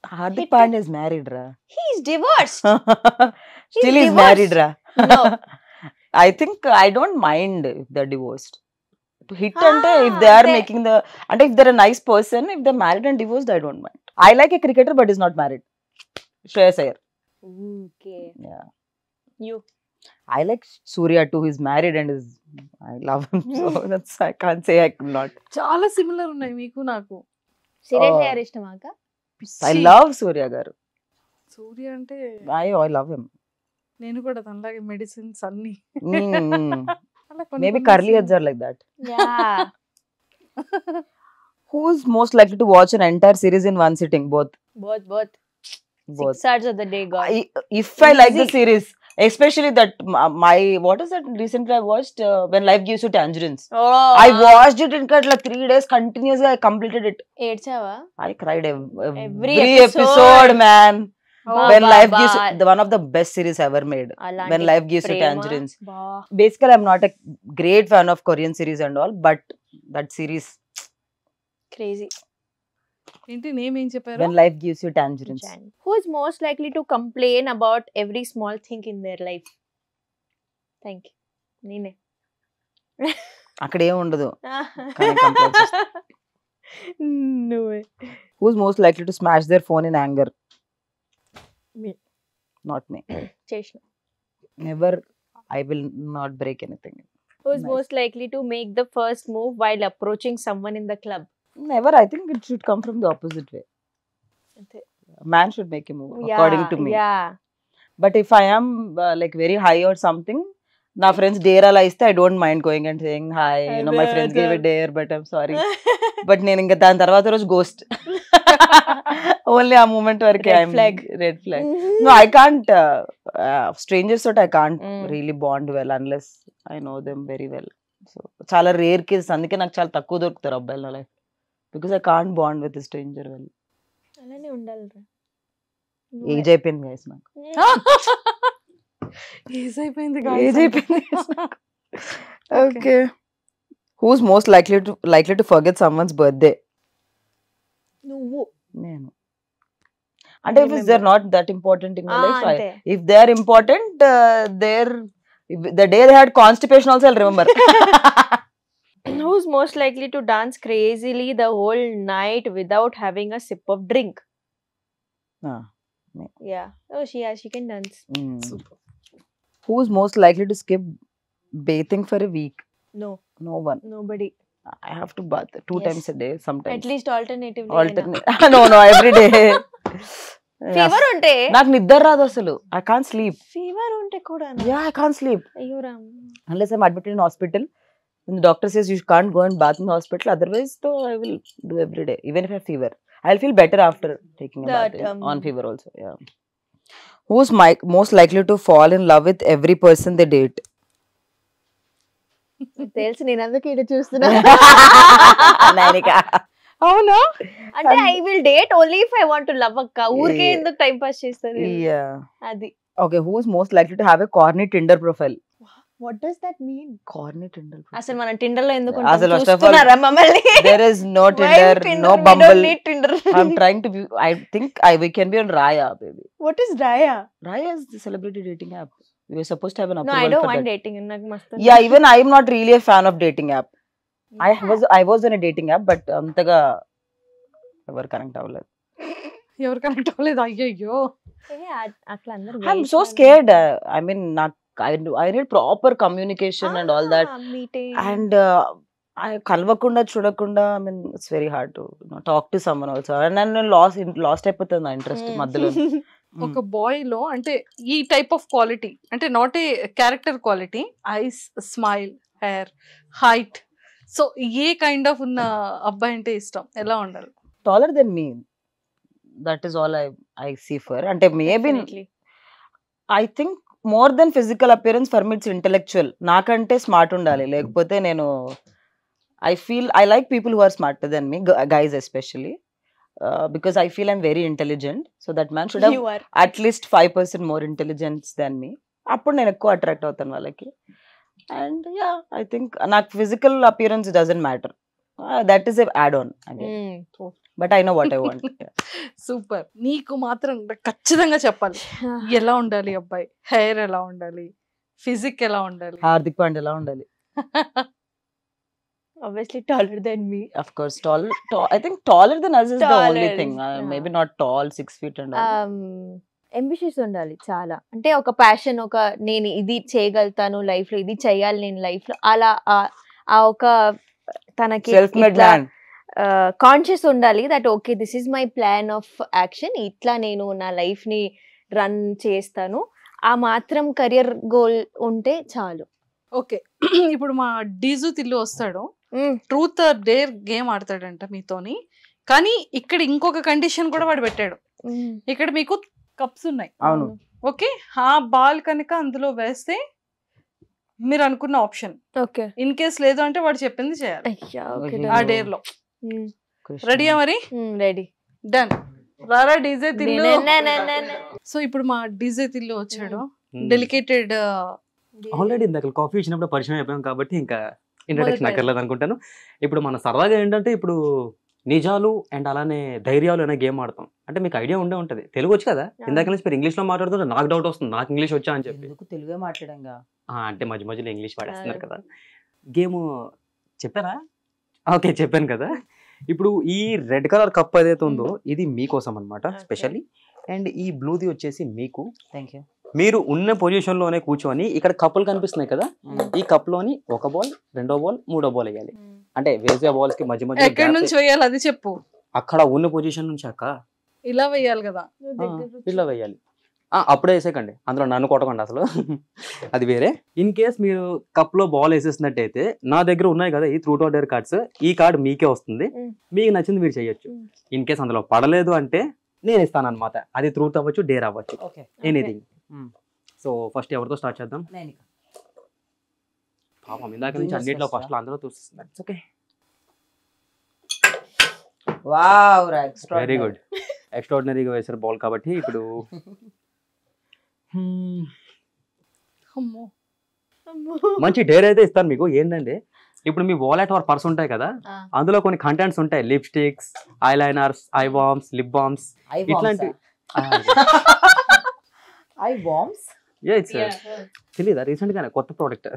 Hardik Hit- Pandya is married, ra. He is divorced. Still he's divorced. married, ra. No. I think I don't mind if they're divorced. Hit ante if Ah, they are they- making the, and if they're a nice person, if they're married and divorced, I don't mind. I like a cricketer but he's not married. Shreyas Iyer. Okay. Yeah. You. I like Surya too. He's married and I love him. So that's, I can't say I could not. చాలా సిమిలర్ ఉన్నాయి మీకు నాకు. Serious Oh. హెయిర్ ఇష్టమా అక్క? I love Surya garu. సూర్య అంటే I love him. నేను కూడా తనలాగే మెడిసిన్స్ అన్ని. Mm. అలా కొన్ని Maybe కొన్ని curly sim- heads are like that. Yeah. Who's most likely to watch an entire series in one sitting? Both. Both. Both. 6 hours of the day gone. If I like the Easy. series, especially that my what is that recently I watched When Life Gives You Tangerines. Oh. I watched it in like 3 days continuously. I completed it. ఏడ్చావా? I cried Every every episode. episode, man. Oh, When Baba, Life Gives You, one of the best series ever made. అలాంటి When Life Gives You Prema. Tangerines. బా. Basically, I'm not a great fan of Korean series and all, but that series, Crazy. ఏంటి నేమ్ ఏం చెప్పారు? When Life Gives You Tangerines. Who is most likely to complain about every small thing in their life? Thank you. నేనే. అక్కడ ఏం ఉండదు. కానీ complain చేస్తా. నువ్వే. Who's most likely to smash their phone in anger? Me. Not me. చేసిన. Never. I will not break anything. Who is Nice. most likely to make the first move while approaching someone in the club? Never. I think it should come from the opposite way. అంతే. A man should make a move, according to me. Yeah. But if I am like very high or something, నా ఫ్రెండ్స్ డేర్ అలా ఇస్తే I don't mind going and saying hi my friends gave a dare but I'm sorry. But నేను ఇంకా దాని తర్వాత రోజు గోస్ట్. ఓన్లీ ఆ మూమెంట్ వరకే Red flag. Red flag. No, I can't. Strangers too, I can't Mm. really bond well unless I know them very well. So చాలా రేర్ కేసెస్, అందుకే నాకు చాలా తక్కువ దొరుకుతారు అబ్బాయిల నా life, because I can't bond with stranger well. అలానే ఉండాలి. ఏజ్ అయిపోయింది guys నాకు. ఏజ్ అయిపోయింది ఏజ్ అయిపోయింది guys నాకు. Okay. Who's most likely to forget someone's birthday? నువ్వు. నేను. అంటే if they're not that important in my life, అంతే. if they are important, the day they had constipation also I'll remember. Who's most likely to dance crazily the whole night without having a sip of drink? Ah, me. Yeah. Oh, she can dance. Mm. Who's most likely to skip bathing for a week? No, No one. nobody. I have to bath 2 Yes. times a day sometimes. At least alternatively. Alternate. No, every day. Fever ఉంటే నాకు నిద్ర రాదు అసలు. I can't sleep. ఫీవర్ ఉంటే కూడా Yeah, I can't sleep అయ్యో Ram. unless I'm admitted in hospital. When the doctor says you can't go and bath in the hospital, otherwise though I will do every day, even if I have fever. I'll feel better after taking a That, bath on fever also. Yeah. Who's most likely to fall in love with every person they date? తెలుసు, నేను అందుకే ఇక్కడ చూస్తున్నా. Nainika. అవునా? అంటే I will date only if I want to love అక్క. ఊరికే ఎందుకు టైం పాస్ చేస్తారు Yeah. అది. Okay, who's most likely to have a corny Tinder profile? What does that mean? Corny Tinder profile. అసలు మనం టిండర్ లో ఎందుకు అసలు first of all, చూస్తున్నారా మమ్మల్ని? There is no Why Tinder, no We Bumble. don't need Tinder. I'm trying to be. I think we can be on Raya, baby. What is Raya? Raya is the celebrity dating app. We were supposed to have an No, approval I don't for want that. dating. నాకు మస్తు. Yeah, even I'm not really a fan of dating app. I was on a dating app, but అంతగా ఎవరు కనెక్ట్ అవ్వలేదు. ఎవరు కనెక్ట్ అవ్వలేదు? అయ్యయ్యో. అట్లా అందరూ I'm so scared. I mean, I need proper communication and all that. Meeting. And I కలవకుండా చూడకుండా, I mean, it's very hard to talk to someone also. And then lost అయిపోతుంది నా ఇంట్రెస్ట్ మధ్యలో. ఒక బాయ్ లో అంటే ఈ టైప్ ఆఫ్ క్వాలిటీ, అంటే not a character quality, eyes, smile, hair, height, so a kind of ఉన్న అబ్బాయి అంటే ఇష్టం? ఎలా ఉండాలి? Taller than me. That is all I see for. అంటే maybe Definitely. I think more than physical appearance for me it's intellectual. నాకంటే స్మార్ట్ ఉండాలి, లేకపోతే నేను I like people who are smarter than me, guys especially, because I feel I'm very intelligent. So that man should You are. At least 5% more intelligence than me. అప్పుడు నేను ఎక్కువ అట్రాక్ట్ అవుతాను వాళ్ళకి. అండ్ యా ఐ థింక్ నాకు physical appearance doesn't matter, that is a add on again, but I know what I want. Super. నీకు మాత్రం ఖచ్చితంగా చెప్పాలి, ఎలా ఉండాలి అబ్బాయి, హెయిర్ ఎలా ఉండాలి, ఫిజిక్ ఎలా ఉండాలి? హార్దిక్ పాండ్యా ఎలా ఉండాలి? Obviously taller than me. Of course, I think taller than us is the only Taller, thing. Maybe not tall, 6 feet and all. Ambitious ఉండాలి చాలా. అంటే ఒక ప్యాషన్, ఒక నేను ఇది చేయగలుగుతాను లైఫ్ లో, ఇది చేయాలి నేను లైఫ్ లో, అలా ఆ ఒక తనకి Self-made man. కాన్షియస్ ఉండాలి that okay this is my plan of action, ఇట్లా నేను నా లైఫ్ ని రన్ చేస్తాను. ఆ మాత్రం కెరియర్ గోల్ ఉంటే చాలు. ఓకే. ఇప్పుడు మా డీజు తిల్లు వస్తాడు, ట్రూత్ డేర్ గేమ్ ఆడతాడంట మీతోని. కానీ ఇక్కడ ఇంకొక కండిషన్ కూడా వాడు పెట్టాడు. ఇక్కడ మీకు కప్స్ ఉన్నాయి, అవును. ఓకే, ఆ బాల్ కనుక అందులో వేస్తే మీరు అనుకున్న ఆప్షన్, ఓకే ఇన్ కేస్ లేదు అంటే వాడు చెప్పింది చేయాలి ఆ డేర్ లో. Krishna. రెడీయా మరి? రెడీ. డన్. రారా డీజే తిల్లు. సో ఇప్పుడు మా డీజే తిల్లు వచ్చాడు. డెలికేటెడ్ ఆల్రెడీ ఇందాక కాఫీ ఇచ్చినప్పుడు పరిచయం అయిపోయాం కాబట్టి ఇంకా ఇంట్రడక్షన్ అక్కర్లేదు అనుకుంటాను. ఇప్పుడు మన సరదాగా ఏంటంటే ఇప్పుడు నిజాలు అండ్ అలానే ధైర్యాలు అనే గేమ్ ఆడతాం. అంటే మీకు ఐడియా ఉండే ఉంటుంది, తెలుగు వచ్చి కదా, ఇందాక నుంచి మీరు ఇంగ్లీష్ లో మాట్లాడుతుంటే నాకు డౌట్ వస్తుంది, నాకు ఇంగ్లీష్ వచ్చా అని చెప్పి. ఎందుకు తెలుగే మాట్లాడంగా? అంటే మధ్య మధ్యలో ఇంగ్లీష్ వాడేస్తున్నారు కదా. గేమ్ చెప్పారా? ఓకే, చెప్పాను కదా. ఇప్పుడు ఈ రెడ్ కలర్ కప్ ఏదైతే ఉందో ఇది మీకోసం అనమాట స్పెషల్లీ. అండ్ ఈ బ్లూది వచ్చేసి మీకు. Thank you. మీరు ఉన్న పొజిషన్ లోనే కూర్చొని ఇక్కడ కప్పులు కనిపిస్తున్నాయి కదా, ఈ కప్ లోని ఒక బాల్, రెండో బాల్, మూడో బాల్ వేయాలి. అంటే వేసే బాల్స్ కి మధ్య మధ్య ఎక్కడి నుంచి వేయాలి అది చెప్పు. అక్కడ ఉన్న పొజిషన్ నుంచి అక్క ఇలా వేయాలి కదా, ఇలా వేయాలి. అప్పుడే వేసేకండి, అందులో నన్ను కొట్టకండి అసలు, అది వేరే. ఇన్ కేస్ మీరు కప్ లో బాల్ వేసేసినట్టయితే నా దగ్గర ఉన్నాయి కదా ఈ ట్రూత్ ఆర్ డేర్ కార్డ్స్, ఈ కార్డ్ మీకే వస్తుంది, మీకు నచ్చింది మీరు చేయొచ్చు. ఇన్ కేస్ అందులో పడలేదు అంటే నేను ఇస్తాను అనమాట, అది ట్రూత్ అవ్వచ్చు, డేర్ అవ్వచ్చు, ఎనీథింగ్. సో ఫస్ట్ ఎవరితో స్టార్ట్ చేద్దాం? పాపం ఇందాక నుంచి అన్నిట్లో ఫస్ట్ లో అందరూ చూస్తున్నారు. Okay, wow, very good. ఎక్స్ట్రాడినరీగా వేసారు బాల్ కాబట్టి ఇప్పుడు మంచి డేర్ అయితే ఇస్తాను మీకు. ఏంటంటే ఇప్పుడు మీ వాలెట్ ఆర్ పర్స్ ఉంటాయి కదా, అందులో కొన్ని కంటెంట్స్ ఉంటాయి, lipsticks, eye liners, eye balms, lip balms, ఇట్లాంటి. ఐ బామ్స్ తెలీదా? రీసెంట్ గానే కొత్త ప్రోడక్ట్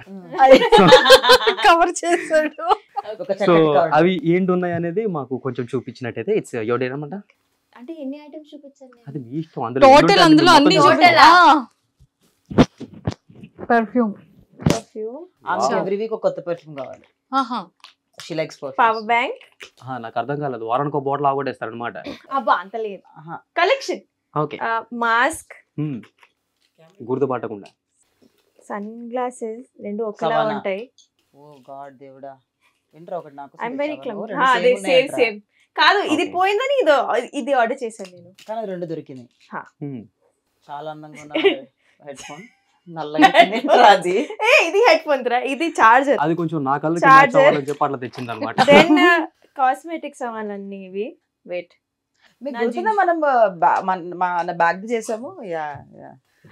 కవర్ చేశాడు. సో అవి ఏంటి ఉన్నాయి అనేది మాకు కొంచెం చూపించినట్టయితే ఇట్స్ యువర్ డేర్ అన్నమాట. అంటే ఎన్ని ఐటమ్స్ చూపించాలి? అది మీ ఇష్టం. టోటల్ అందులో అన్ని పర్ఫ్యూమ్. ఎవ్రీ వీక్ ఒక కొత్త పర్ఫ్యూమ్ కావాలి. She likes power bank. నాకు అర్థం కాలేదు, వారానికి ఒక బాటిల్ ఆగొట్టేస్తారు అనమాట. అబ్బా అంత లేదు. కలెక్షన్. ఓకే, మాస్క్, గుర్తుపట్టకుండా సన్ గ్లాసెస్ రెండు ఒకలా ఉంటాయి. ఓ గాడ్ దేవుడా, ఏంట్రా ఒకటి నాకు. I am very calm. అదే సేమ్ కాదు, ఇది పోయిందని ఇది ఆర్డర్ చేశాను నేను, కానీ రెండు దొరికింది. చాలా అందంగా ఉన్న హెడ్ ఫోన్, అది ఇది హెడ్ ఫోన్ రా, ఇది చార్జర్. అది కొంచెం నా కళ్ళకి మ్యాచ్ అవ్వాలని చెప్పి అట్లా తెచ్చింది అనమాట. దెన్ కాస్మెటిక్స్ అవన్నీ ఇవి. వెయిట్, మీకు గుర్తుందా మనం మన బ్యాగ్ చేసాము?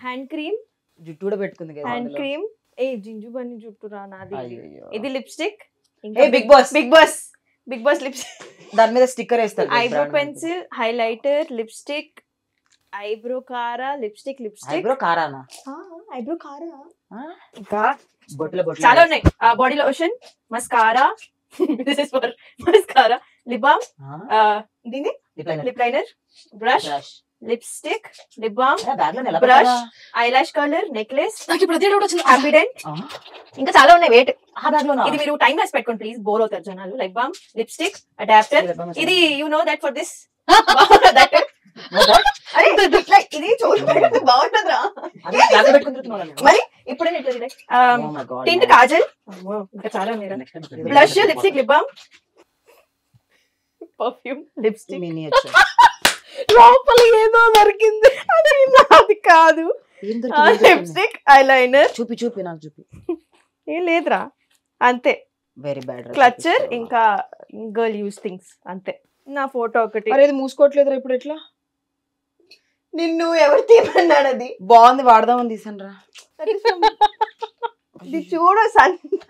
హ్యాండ్ క్రీమ్, జుట్టు కూడా పెట్టుకుంది కదా హ్యాండ్ క్రీమ్. జింజు బన్ని జుట్టు రా నాది. ఇది లిప్స్టిక్. బిగ్ బాస్ లిప్స్టిక్, దాని మీద స్టిక్కర్ వేస్తారు. Eyebrow pencil, highlighter, lipstick, eyebrow కారా, లిప్స్టిక్. ఐబ్రో కారానా? ఐబ్రో కారా ఇంకా బొట్ల చాలా ఉన్నాయి. Body lotion, mascara, this is for mascara, lip balm, దీని lip liner, brush, lipstick, lip balm, brush, eyelash colour, necklace, Happydent, ఇంకా చాలా ఉన్నాయి. వెయిట్, ఇది మీరు టైం వేసి పెట్టుకోండి ప్లీజ్, బోర్ అవుతారు జనాలు. Lip balm, lipstick, adapter. ఇది you know that for this ఇది బాగుంటుందిరా. మరి ఇప్పుడే టింట్, కాజల్, ఇంకా చాలా blush, lipstick, lip balm, perfume, lipstick, లోపల ఏదో దొరికింది, అది కాదు. Lipstick, eyeliner. చూపి నాకు చూపి. ఏం లేదురా, అంతే. Very bad. క్లచర్, ఇంకా గర్ల్ యూస్ థింగ్స్, అంతే. నా ఫోటో ఒకటి. అరే ఇది మూసుకోవట్లేదురా ఇప్పుడు ఎట్లా? నిన్ను ఎవరు తీయమన్నాడు? అది బాగుంది, వాడదామని తీసాను రా. ఇది చూడు సంత,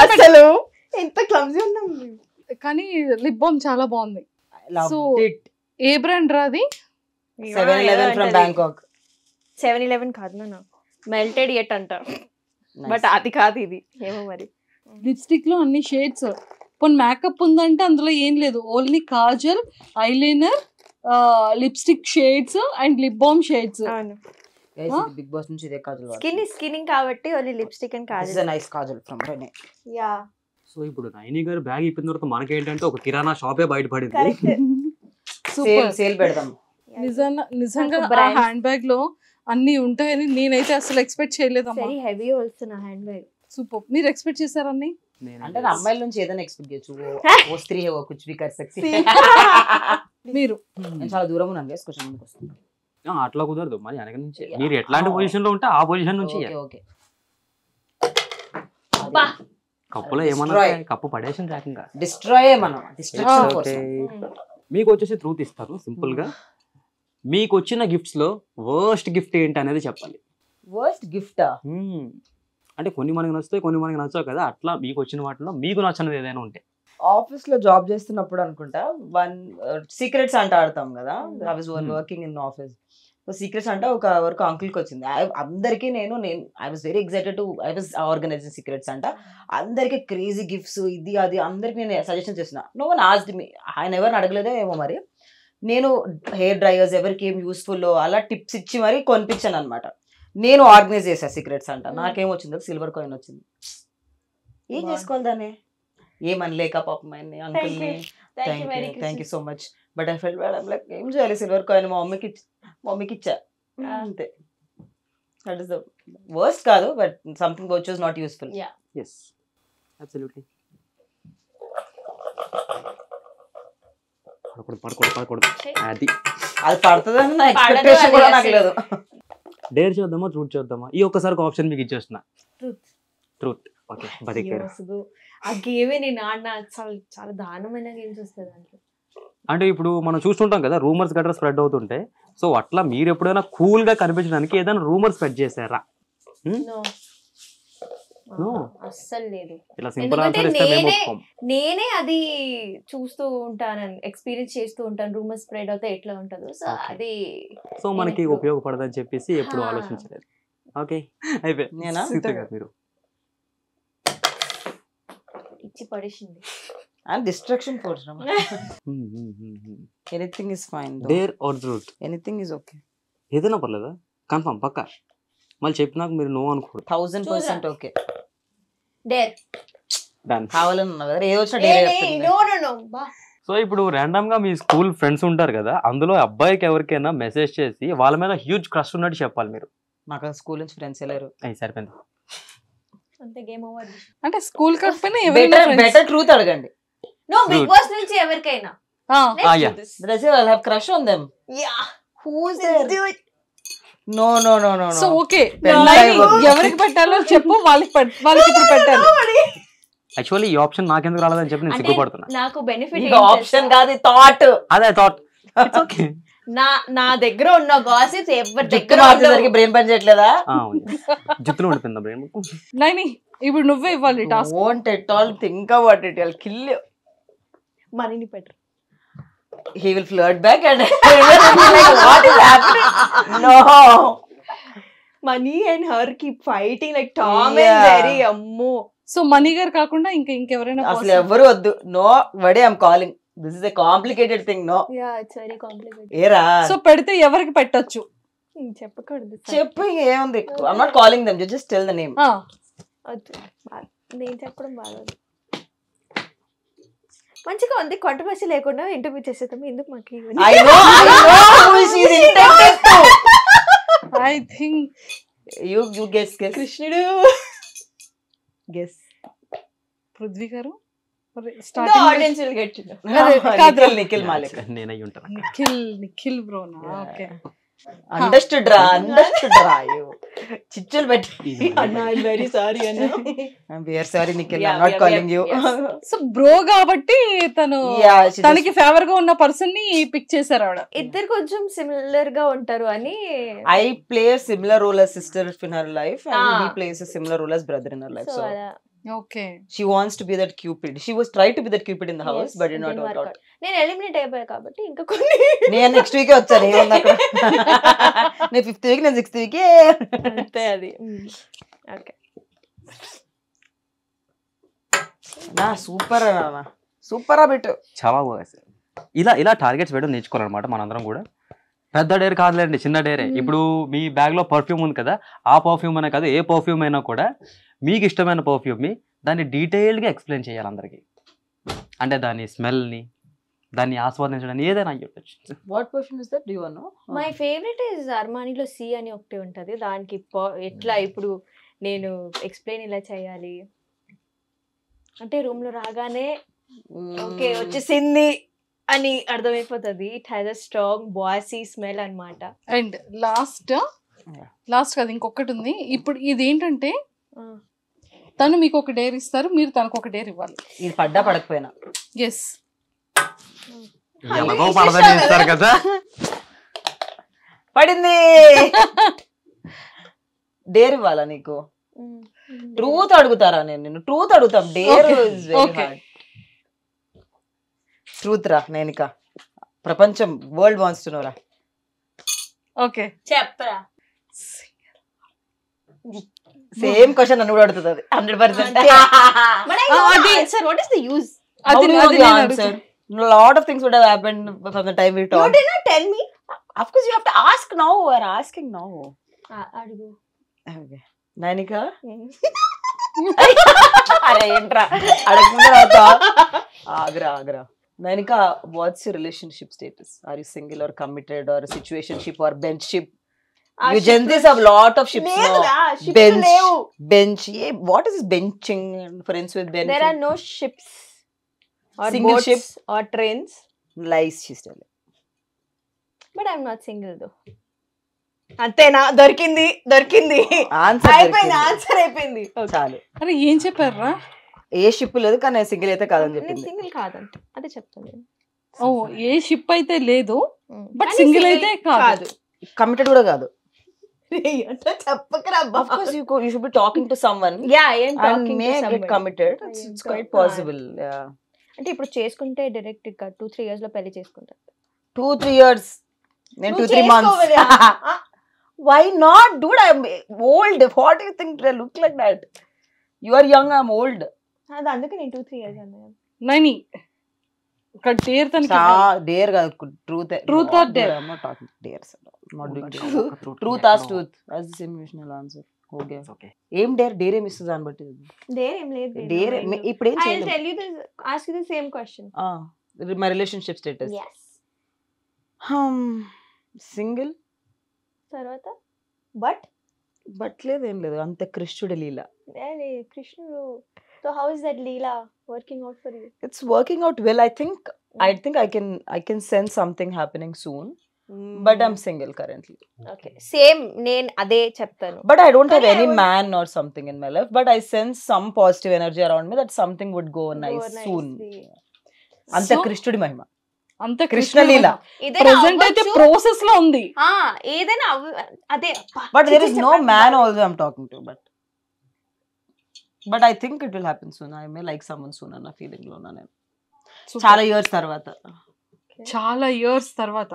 అసలు ఎంత క్లమ్జీ ఉన్నాం. కానీ లిప్ బామ్ చాలా బాగుంది. సో ఏ బ్రాండ్ రాది? 7-Eleven from Bangkok. 7-Eleven కాదు నా, మెల్టెడ్ ఎట్ అంట, బట్ అది కాదు ఇది. ఏమో మరి. లిప్స్టిక్ లో అన్ని షేడ్స్. పోనీ మేకప్ ఉందంటే అందులో ఏం లేదు, only kajal, eyeliner, lipstick shades and lip balm shades. Bigg Boss నుంచి ఇదే కాజల్. స్కిన్నింగ్ కాబట్టి only lipstick and kajal. Nice kajal from Renee. Yeah. So ఇప్పుడు నైని గారు బ్యాగ్ ఇప్పిన తర్వాత మనకేంటంటే ఒక కిరాణా షాపే బయటపడింది. సేల్ పెడదాం. నిజంగా హ్యాండ్ బ్యాగ్ లో అన్ని ఉంటాయని నేనైతే అసలు ఎక్స్పెక్ట్ చేయలేదమ్మా. వెరీ హెవీ వస్తున్నా హ్యాండ్ బ్యాగ్. సూపర్. మీరు ఎక్స్పెక్ట్ చేశారని? అంటే అమ్మాయిల నుంచి ఏదైనా ఎక్స్పెక్ట్ చేయొచ్చు. ఓ స్త్రీ హే, ఓ కుచ్ భీ కర్ సక్తి. మీరు నేను చాలా దూరం ఉన్నాను గైస్, కొంచెం ముందుకు వస్తాను. అట్లా కుదరదు, మరి వెనక నుంచి మీరు ఎట్లాంటి పొజిషన్ లో ఉంటే ఆ పొజిషన్ నుంచి. ఓకే. కప్పులో ఏమన్నా కప్పు పడేసిన రాకంగా డిస్ట్రాయ్ మనం. Distraction force. మీకు వచ్చేసి ట్రూత్ ఇస్తారు సింపుల్ గా. మీకు వచ్చిన గిఫ్ట్స్ లో వర్స్ట్ గిఫ్ట్ ఏంటి అనేది చెప్పాలి. వర్స్ట్ గిఫ్టా? అంటే కొన్ని మనకి నచ్చుతాయి, కొన్ని మనకి నచ్చవు కదా. అట్లా మీకు వచ్చిన వాటిలో మీకు నచ్చినది ఏదైనా ఉంటే. ఆఫీస్ లో జాబ్ చేస్తున్నప్పుడు అనుకుంటా, సీక్రెట్స్ అంట ఆడతాం కదా. I was working in office. So secrets అంటే ఒక వరకు అంకుల్కి వచ్చింది. అందరికీ నేను I was very excited to I was organizing secrets అంట. అందరికి క్రేజీ గిఫ్ట్స్ ఇది అది అందరికి నేను సజెషన్ చేసిన. No one asked me. ఆయన ఎవరిని అడగలేదో ఏమో మరి. నేను హెయిర్ డ్రైయర్స్ ఎవరికి ఏం యూస్ఫుల్ అలా టిప్స్ ఇచ్చి మరి కొనిపించాను అనమాట. నేను ఆర్గనైజ్ చేశాను సీక్రెట్స్ అంట. నాకేం వచ్చింది? సిల్వర్ కాయిన్ వచ్చింది. ఏం చేసుకోవాలి దాన్ని? ఏమనలేక పాపం ఆయన్ని, అంకుల్ని. Thank you so much. But I felt bad. Like ఏం చేయాలి? సిల్వర్ కాయిన్ మా మమ్మీకి ఇచ్చా అంతే. దట్ ఈస్ ద వర్స్ట్ కాదు, but something which was not useful. yes absolutely. పడకూడదు అది పడుతుందని నా ఎక్స్పెక్టేషన్ కూడా నాకు లేదు. డేర్ చేద్దామా ట్రూత్ చేద్దామా? ఈ ఒక్కసారి ఆప్షన్ మీకు ఇచ్చేస్తున్నా. ట్రూత్. ఓకే బతికారు. ఆ గేమే నేను ఆడిన చాలా దారుణమైన గేమ్స్ వస్తుంది దాంట్లో. అంటే ఇప్పుడు మనం చూస్తుంటాం కదా, రూమర్స్ గట్రా స్ప్రెడ్ అవుతుంటే. సో అట్లా మీరు ఎప్పుడైనా కూల్ గా కనిపించడానికి ఏదైనా రూమర్ స్ప్రెడ్ చేశారా? అస్సలు లేదు. ఇలా సింపుల్ ఆన్సర్ ఇస్తే మేము ఒప్పుకోం. నేనే అది చూస్తూ ఉంటాను, ఎక్స్పీరియన్స్ చేస్తూ ఉంటాను. రూమర్ స్ప్రెడ్ అవుతే ఎట్లా ఉంటుందో. సో అది సో మనకి ఉపయోగపడదని చెప్పేసి ఎప్పుడు ఆలోచించలేదు. ఓకే అయిపోయి మీరు ఇచ్చి పడేసింది. And distraction force. Anything is fine. Dare or truth? Anything is okay. ఏదైనా పర్లేదా? కన్ఫర్మ్ పక్కా? మళ్ళీ చెప్పినాక మీరు నో అనుకోరు. 1000% ఓకే. డేర్. డన్. కావాలని ఉన్నా కదా, ఏదో వచ్చినా డేర్ చెప్తాను. నో బా. సో ఇప్పుడు ర్యాండమ్ గా మీ స్కూల్ ఫ్రెండ్స్ ఉంటారు కదా, అందులో అబ్బాయికి ఎవరికైనా మెసేజ్ చేసి వాళ్ళ మీద హ్యూజ్ క్రష్ ఉన్నట్టు చెప్పాలి మీరు. నాకు స్కూల్ నుంచి ఫ్రెండ్స్ లేరు. అయ్యి సరిపోయింది. అంతే, గేమ్ ఓవర్. అంటే స్కూల్ కాకపోయినా ఎవరైనా బెటర్ ట్రూత్ అడగండి. No, Big Boss నుంచి ఎవరికైనా. yeah. That's it. I'll have crush on them. Yeah. Who's this dude? No. So okay. ఎవరికి పెట్టాలో చెప్పు, వాళ్ళకి ఇప్పుడు పెట్టాలి. యాక్చువల్లీ ఈ ఆప్షన్ నాకెందుకు రాలేదని చెప్పి నేను సిగ్గుపడుతున్నా. నాకు బెనిఫిట్ ఆప్షన్ కాదు, థాట్. అదే థాట్. It's okay. నా దగ్గర ఉన్న గాసిప్స్ ఎవరి దగ్గర మార్చేసరికి బ్రెయిన్ పని చేయట్లేదా? జుట్టులో ఉండిపోయిందా బ్రెయిన్? నైని ఇప్పుడు నువ్వే ఇవ్వాలి task. Won't at all think about it. I'll kill you. మనీని పెట్టు. He will flirt back and like, what is happening? No. Money and her keep fighting like Tom and Jerry. అమ్మో. సో మనీ గారు కాకుండా ఇంకెవరైనా అసలు ఎవరు వద్దు. నో వడే I'm calling. This is a complicated thing. No. Ya it's very complicated. ఏరా. సో పెడితే ఎవరికి పెట్టొచ్చు చెప్పకూడదు. చెప్పు, ఏముంది? I'm not calling them, just tell the name. నేను చెప్పడం బాగోదు. మంచిగా ఉంది, కాంట్రవర్సీ లేకుండా ఇంటర్వ్యూ చేసేద్దాం. ఎందుకు మాకు? I think you guess. కృష్ణుడు. గెస్. పృథ్వీ గారు. Audience will get to know. Nikhil Malik. నేను అయ్యి ఉంటాను. నిఖిల్ బ్రోనా? ఓకే, అండర్స్టూడ్ రా చిచ్చులు పెట్టి అన్నా ఐ వెరీ సారీ అన్నా I very sorry Nikhil I not calling you. So bro కాబట్టి తనకి ఫేవర్ గా ఉన్న పర్సన్ ని పిక్ చేశారు ఆవిడ. ఇద్దరు కొంచెం సిమిలర్ గా ఉంటారు అని. I play a similar role as sister in her life and he plays a similar role as brother in her life. So okay, she wants to be that Cupid. She was tried to be that Cupid in the house but did not work out. నేను ఎలిమినేట్ అయిపోయా కాబట్టి ఇంకా కొన్ని నేను నెక్స్ట్ వీక్ వచ్చాను ఏమన్నా అక్కడ. నేను 5th వీక్ నేను 6th వీక్ అంతే అది. ఓకే నా సూపర్ అన్న సూపర్ ఆ బిట్ చాలా బాగా ఇలా టార్గెట్స్ వేయడం నేర్చుకోవాలన్నమాట మనందరం కూడా. పెద్ద డేర్ కాదులేండి, చిన్న డేరే. ఇప్పుడు మీ బ్యాగ్ లో పర్ఫ్యూమ్ ఉంది కదా, ఆ పర్ఫ్యూమ్ అనే కాదు ఏ పర్ఫ్యూమ్ అయినా కూడా మీకు ఇష్టమైన పర్ఫ్యూమ్ ని దాన్ని డీటెయిల్డ్ గా ఎక్స్ప్లెయిన్ చేయాలి అందరికి. అంటే దాని స్మెల్ ని దాన్ని ఆస్వాదించడానికి ఏదైనా అయ్యొచ్చు. What perfume is that do you know? My favourite is అర్మానీలో సి అని ఒకటి ఉంటది. దానికి ఎట్లా ఇప్పుడు నేను ఎక్స్ప్లెయిన్ ఇలా చేయాలి అంటే రూమ్ లో రాగానే ఓకే వచ్చేసింది అని అర్థమైపోతుంది. ఇట్ హ్యాస్ అ స్ట్రాంగ్ బాసీ స్మెల్ అన్నమాట. అండ్ లాస్ట్ కదా ఇంకొకటి ఉంది. ఇప్పుడు ఇది ఏంటంటే తను మీకు ఒక డేర్ ఇస్తారు, మీరు తనకు ఒక డేర్ ఇవ్వాలి. ఇది పడ్డా పడకపోయినా ఎస్ ఇస్తారు కదా. పడింది. డేర్ ఇవ్వాలా నీకు? ట్రూత్ అడుగుతారా? నేను ట్రూత్ అడుగుతాం. Dare is very hard. Truth రా నేనిక ప్రపంచం వరల్డ్ వాంట్స్ టు నో రా. ఓకే చెప్పరా. సేమ్ క్వశ్చన్ నన్ను కూడా అడుగుతుంది అది 100%. What is the use? How do you know the answer? A lot of things would have happened from the time we talked. You did not tell me. Of course you have to ask now. We're asking now. అడుగు. Okay. Nanika? అరే ఏంట్రా అడగకుండా రాతా. Agra. Nanika, what's your relationship status? Are you single or committed or a situationship or benchship? You gents have a lot of ships now. Bench. What is this benching? Friends with bench. There are no ships or Single boats ship or trains. Lies she's telling. But I'm not single though. అంతేనా? దొరికింది ఆన్సర్ అయిపోయింది. చాలు. అరే ఏం చెప్పారా? ఏ షిప్ లేదు కానీ సింగిల్ అయితే కాదని చెప్పింది. సింగిల్ కాదంట అదే చెప్తాను. ఓ ఏ షిప్ అయితే లేదు బట్ సింగిల్ అయితే కాదు, కమిటెడ్ కూడా కాదు. చెప్పకరా. Of course you should be talking to someone. Yeah, I am and talking may to somebody. get committed. It's quite possible. Yeah. అంటే ఇప్పుడు చేసుకుంటే డైరెక్ట్ గా 2-3 years లో పెళ్లి చేసుకుంటారు. 2-3 years. నేను 2-3 months. Why not, dude? I'm old. What do you think? Do I look like that? You are young, I'm old. అది అందుకే నేను 2-3 years అన్నాను. నైని ఒక డేర్ తనకి డేర్ కాదు truth or dare? I'm not talking dares. Not doing truth as truth as the same emotional answer. Okay. Okay. ఏం డేర్ ఏం ఇస్తుంది దాన్ని బట్టి. డేర్ ఏం లేదు. డేర్ ఇప్పుడు ఏం I'll చేయలేం. tell you this, ask you the same question. My relationship status. Yes. Single. తర్వాత బట్ లేదేం లేదు అంత కృష్ణుడి లీల. కృష్ణుడు. So how is that Leela working out for you? It's working out well. I think I can sense something happening soon. But I'm single currently. Okay. Same. నేను అదే చెప్తాను. But I don't have any man or something in my life. But I sense some positive energy around me that something would go nice soon. అంత కృష్ణుడి మహిమ. అంత కృష్ణలీల. ప్రెజెంట్ అయితే ప్రాసెస్ లో ఉంది. ఏదైనా అదే. But there is no man also I'm talking to. But I think it will happen soon. I may like someone soon అన్న ఫీలింగ్ లో ఉన్నా నేను. చాలా ఇయర్స్ తర్వాత.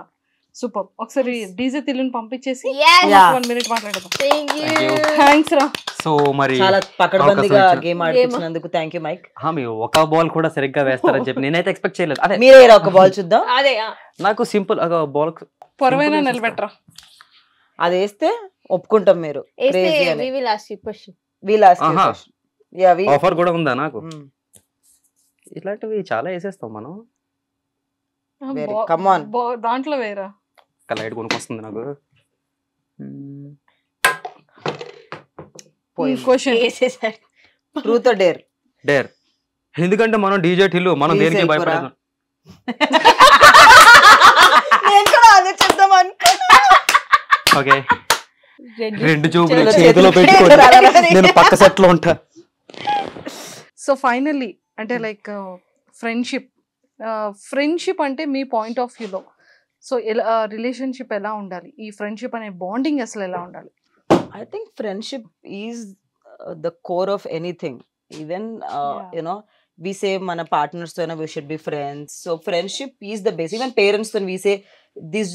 సూపర్. ఒకసారి డీజే తిల్లుని పంపించేసి 1 minute మాట్లాడదాం. థ్యాంక్స్ రా. సో మరి చాలా పకడ్బందీగా గేమ్ ఆడిపించినందుకు థ్యాంక్ యూ మైక్. మీరు ఒక బాల్ కూడా సరిగ్గా వేస్తారని చెప్పి నేనైతే ఎక్స్పెక్ట్ చేయలేదు. అదే మీరే ఒక బాల్ చూద్దాం. అదే నాకు సింపుల్ బాల్ పొరవైనా నిలబెట్టరా. అది వేస్తే ఒప్పుకుంటాం మీరు. we will ask you question. We'll ask you question. Yeah, offer కూడా ఉందా నాకు? ఇలాంటివి చాలా వేసేస్తాం మనం. Come on. దాంట్లో వేరా లైట్ కొనుక్కొస్తుంది నాకు. Question truth or dare? Dare. ఎందుకంటే మనం డీజే టిల్లు మనం Please దేనికి help భయపడదు. నేను కూడా అదే చెప్దాం అనుకున్నా. ఓకే రెండు చూపులు చలో, చేతిలో చేతులు పెట్టుకొని పెట్టుకొని. నేను పక్క సెట్ లో ఉంటా. సో ఫైనల్లీ అంటే లైక్ ఫ్రెండ్షిప్ అంటే మీ పాయింట్ ఆఫ్ వ్యూలో సో ఎలా రిలేషన్షిప్ ఎలా ఉండాలి, ఈ ఫ్రెండ్షిప్ అనే బాండింగ్ అసలు ఎలా ఉండాలి? I think friendship is the core of anything. Even you know, we say mana partners to we should be friends. So friendship is the base. Even parents when we say this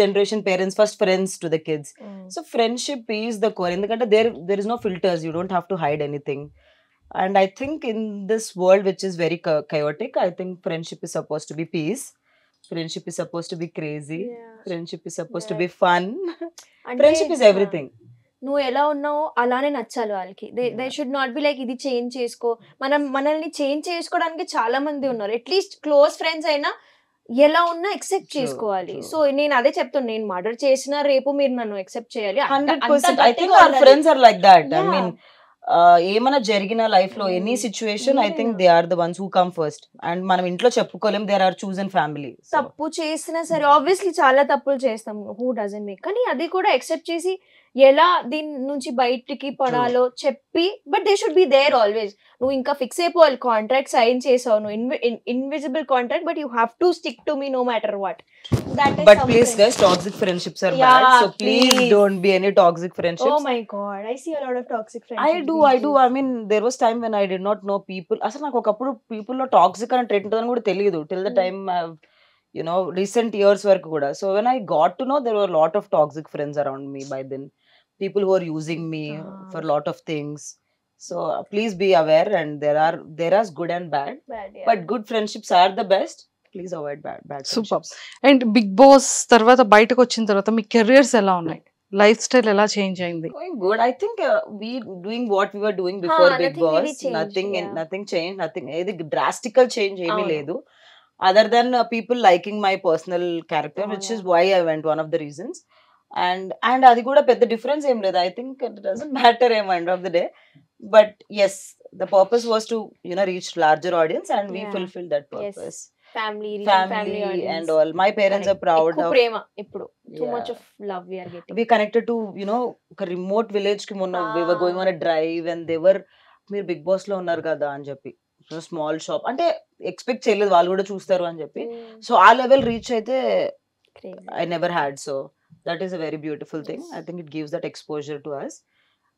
generation parents first friends to the kids. So friendship is the core. Endukante there is no filters. You don't have to hide anything. And I think in this world which is very chaotic, I think friendship is supposed to be peace. Friendship is supposed to be crazy. Friendship is supposed to be fun. Friendship is everything. నువ్వు ఎలా ఉన్నావో అలానే నచ్చాలి వాళ్ళకి. They should not be like ఇది చేంజ్ చేసుకో. మనల్ని చేంజ్ చేసుకోవడానికి చాలా మంది ఉన్నారు. అట్లీస్ట్ క్లోజ్ ఫ్రెండ్స్ అయినా ఎలా ఉన్నా ఎక్సెప్ట్ చేసుకోవాలి. సో నేను అదే చెప్తాను, నేను మర్డర్ చేసినా రేపు మీరు నన్ను ఎక్సెప్ట్ చేయాలి. 100%. I think our friends are like that. I mean, ఏమైనా జరిగిన లైఫ్ లో any situation I think they are the ones who come first. And మనం ఇంట్లో చెప్పుకోలేం, దేర్ ఆర్ చూజన్ ఫ్యామిలీ. తప్పు చేసినా సరే ఆబ్వియస్లీ చాలా తప్పులు చేస్తాం, హూ డజంట్ మేక్, కానీ అది కూడా ఎక్సెప్ట్ చేసి ఎలా దీని నుంచి బయటికి పడాలో చెప్పి, but they should be there always. నువ్వు ఇంకా ఫిక్స్ అయిపోవాలి, కాంట్రాక్ట్ సైన్ చేసావు, నువ్వు invisible contract, but you have to stick to me no matter what. But please guys, toxic friendships are bad. So please don't be any toxic friendships. Oh my god, I see a lot of toxic friendships. I do. I mean, there was time when I did not know people. అసలు నాకు ఒకప్పుడు people లో టాక్సిక్ అనే ట్రెండ్ ఉంటుందని కూడా తెలియదు. Till the time you know, recent years వరకు కూడా. So when I got to know, there were a lot of toxic friends around me by then. People who are using me for a lot of things. So please be aware, and there are good and bad. But good friendships are the best. Please avoid bad super. friendships. And Bigg Boss తర్వాత బయటకు వచ్చిన తర్వాత మీ కెరియర్స్ ఎలా ఉన్నాయి, లైఫ్ స్టైల్ ఎలా చేంజ్ అయింది? Going good. I think we doing what we were doing before Big nothing Boss. really changed, Nothing changed. Nothing. Any drastical change ఏమీ అవును. లేదు. Other than people liking my personal character, which is why I went, one of the reasons. And అది కూడా పెద్ద డిఫరెన్స్ ఏం లేదు. I think it doesn't matter end of the day. But yes, the purpose was to, you know, reach larger audience, and we fulfilled that purpose. Family and all. My parents are proud of. ప్రేమ ఇప్పుడు too much of love we are getting. We connected to, you know, ఒక రిమోట్ విలేజ్ కి మొన్న we were going on a drive and they were, మీరు బిగ్ బాస్ లో ఉన్నారు కదా అని చెప్పి, స్మాల్ షాప్ అంటే ఎక్స్పెక్ట్ చేయలేదు వాళ్ళు కూడా చూస్తారు అని చెప్పి. సో ఆ లెవెల్ రీచ్ అయితే I never had. So that is a very beautiful thing. I think it gives that exposure to us.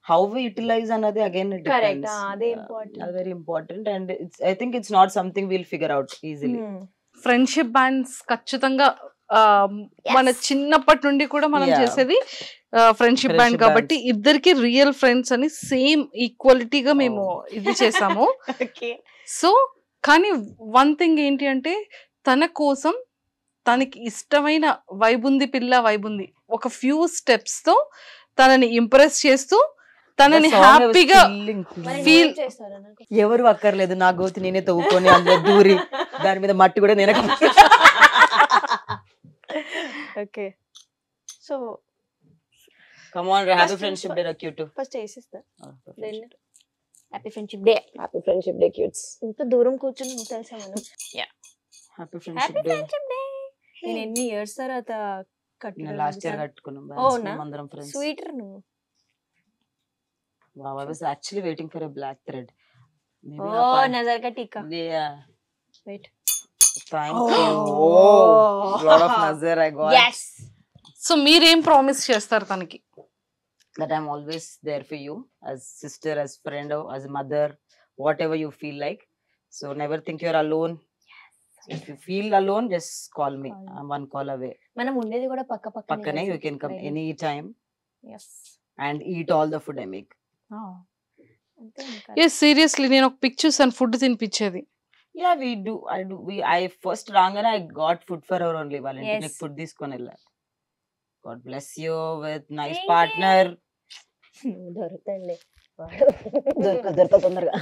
How we utilize another, again, it depends. అదే important. Very important, and I think it's not something we'll figure out easily. Friendship bands ఖచ్చితంగా మన చిన్నప్పటి నుండి కూడా మనం చేసేది ఫ్రెండ్షిప్ బ్యాండ్ కాబట్టి ఇద్దరికి రియల్ ఫ్రెండ్స్ అని సేమ్ ఈక్వాలిటీగా మేము ఇది చేసాము. సో కానీ వన్ థింగ్ ఏంటి అంటే, తన కోసం తనకి ఇష్టమైన వైబుంది పిల్ల వైబుంది ఒక ఫ్యూ స్టెప్స్ తో తనని ఇంప్రెస్ చేస్తూ తనని హ్యాపీగా ఫీల్ ఎవరు అక్కర్లేదు, నా గోతి నేనే తవ్వుకొని అందులో దూరి దాని మీద మట్టి కూడా నేనే. Okay, so come on, happy friendship day cute. First వేసిస్తా, happy friendship day. Happy friendship day cutes. ఇంత దూరం కూర్చొని తెలుసా మనం. Happy friendship day. నేను ఎన్ని ఇయర్స్ తర్వాత లాస్ట్ ఇయర్ కట్టుకున్నాం అందరం ఫ్రెండ్స్. స్వీటర్ నువ్వు. Wow, I was actually waiting for a black thread. Maybe nazar ka tika. Yeah. Wait. Thank you. Oh, lot of nazar I got. Yes. So మీరేం ప్రామిస్ చేస్తారు తనకి? That I'm always there for you, as sister, as friend, as a mother, whatever you feel like. So never think you're alone. If you feel alone, just call me. I'm one call away. మనం ఉండేది కూడా పక్కనే. You can come any time. Yes. And eat all the food I make. Seriously నేను ఒక పిక్ చూసాను food తినిపించేది. Yeah, we do. I first రాగానే I got food for her only. వాళ్ళకి ఫుడ్ తీసుకొని వెళ్ళా. God bless you with nice partner. దొరుకుతండి. దొరక తొందరగా.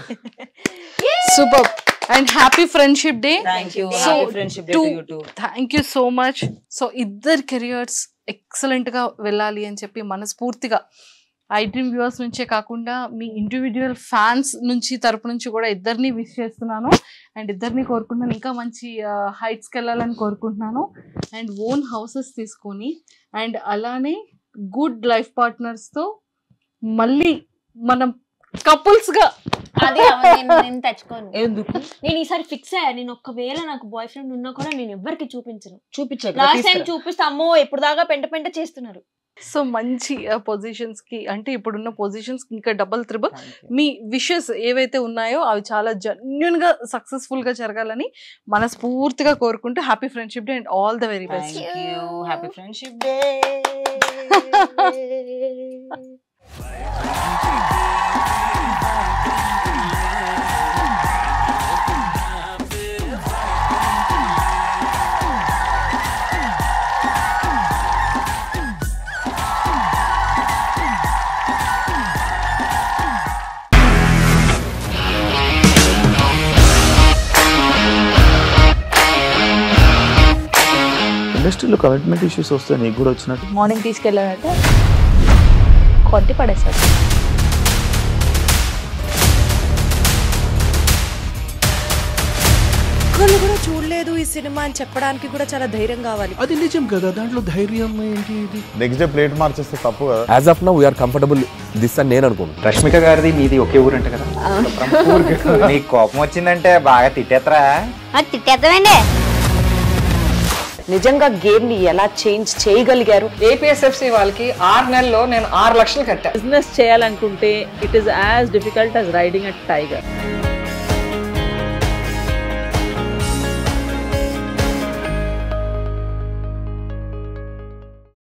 Super and happy friendship day. Thank you. Happy friendship day to you too. Thank you so much. So ఇద్దరు కెరియర్స్ ఎక్సలెంట్ గా వెళ్ళాలి అని చెప్పి మనస్ఫూర్తిగా ఐ డ్రీమ్ వ్యూవర్స్ నుంచే కాకుండా మీ ఇండివిజువల్ ఫ్యాన్స్ నుంచి తరపు నుంచి కూడా ఇద్దరిని విష్ చేస్తున్నాను. అండ్ ఇద్దరిని కోరుకుంటున్నాను ఇంకా మంచి హైట్స్కి వెళ్ళాలని కోరుకుంటున్నాను. అండ్ ఓన్ హౌసెస్ తీసుకొని అండ్ అలానే గుడ్ లైఫ్ పార్ట్నర్స్తో మళ్ళీ మనం కపుల్స్గా అదే నేను తెచ్చుకోను. ఎందుకు నేను ఈసారి ఫిక్స్ అయ్యా. నేను ఒకవేళ నాకు బాయ్ ఫ్రెండ్ ఉన్నా కూడా నేను ఎవరికి చూపించను. లాస్ట్ టైం చూపిస్తే అమ్మో ఇప్పుడు దాకా పెంట చేస్తున్నారు. సో మంచి పొజిషన్స్కి అంటే ఇప్పుడున్న పొజిషన్స్కి ఇంకా డబుల్ త్రిబుల్ మీ విషెస్ ఏవైతే ఉన్నాయో అవి చాలా జెన్యున్గా సక్సెస్ఫుల్గా జరగాలని మనస్ఫూర్తిగా కోరుకుంటూ happy friendship day and all the very best. Happy friendship day. ఇండస్ట్రీలో కమిట్మెంట్ ఇష్యూస్ వస్తే నీకు కూడా వచ్చినట్టు మార్నింగ్ తీసుకెళ్ళానంటే కొట్టి పడేస్తారు. ఒక్కళ్ళు కూడా చూడలేదు ఈ సినిమా అని చెప్పడానికి కూడా చాలా ధైర్యం కావాలి. అది నిజం కదా, దాంట్లో ధైర్యం ఏంటి? ఇది నెక్స్ట్ డే ప్లేట్ మార్చేస్తే తప్పు కదా. As of now we're comfortable this అని నేను అనుకుంటున్నాను. రష్మిక గారిది మీది ఒకే ఊరు అంట కదా. నీకు కోపం వచ్చిందంటే బాగా తిట్టేత్తరా? తిట్టేద్దామండి. నిజంగా గేమ్ ని ఎలా చేంజ్ చేయగలిగారు? ఏపీఎస్ఎఫ్సి వాళ్ళకి 6 నెలల్లో నేను 6 లక్షలు కట్టా. బిజినెస్ చేయాలనుకుంటే it is as difficult as riding a tiger.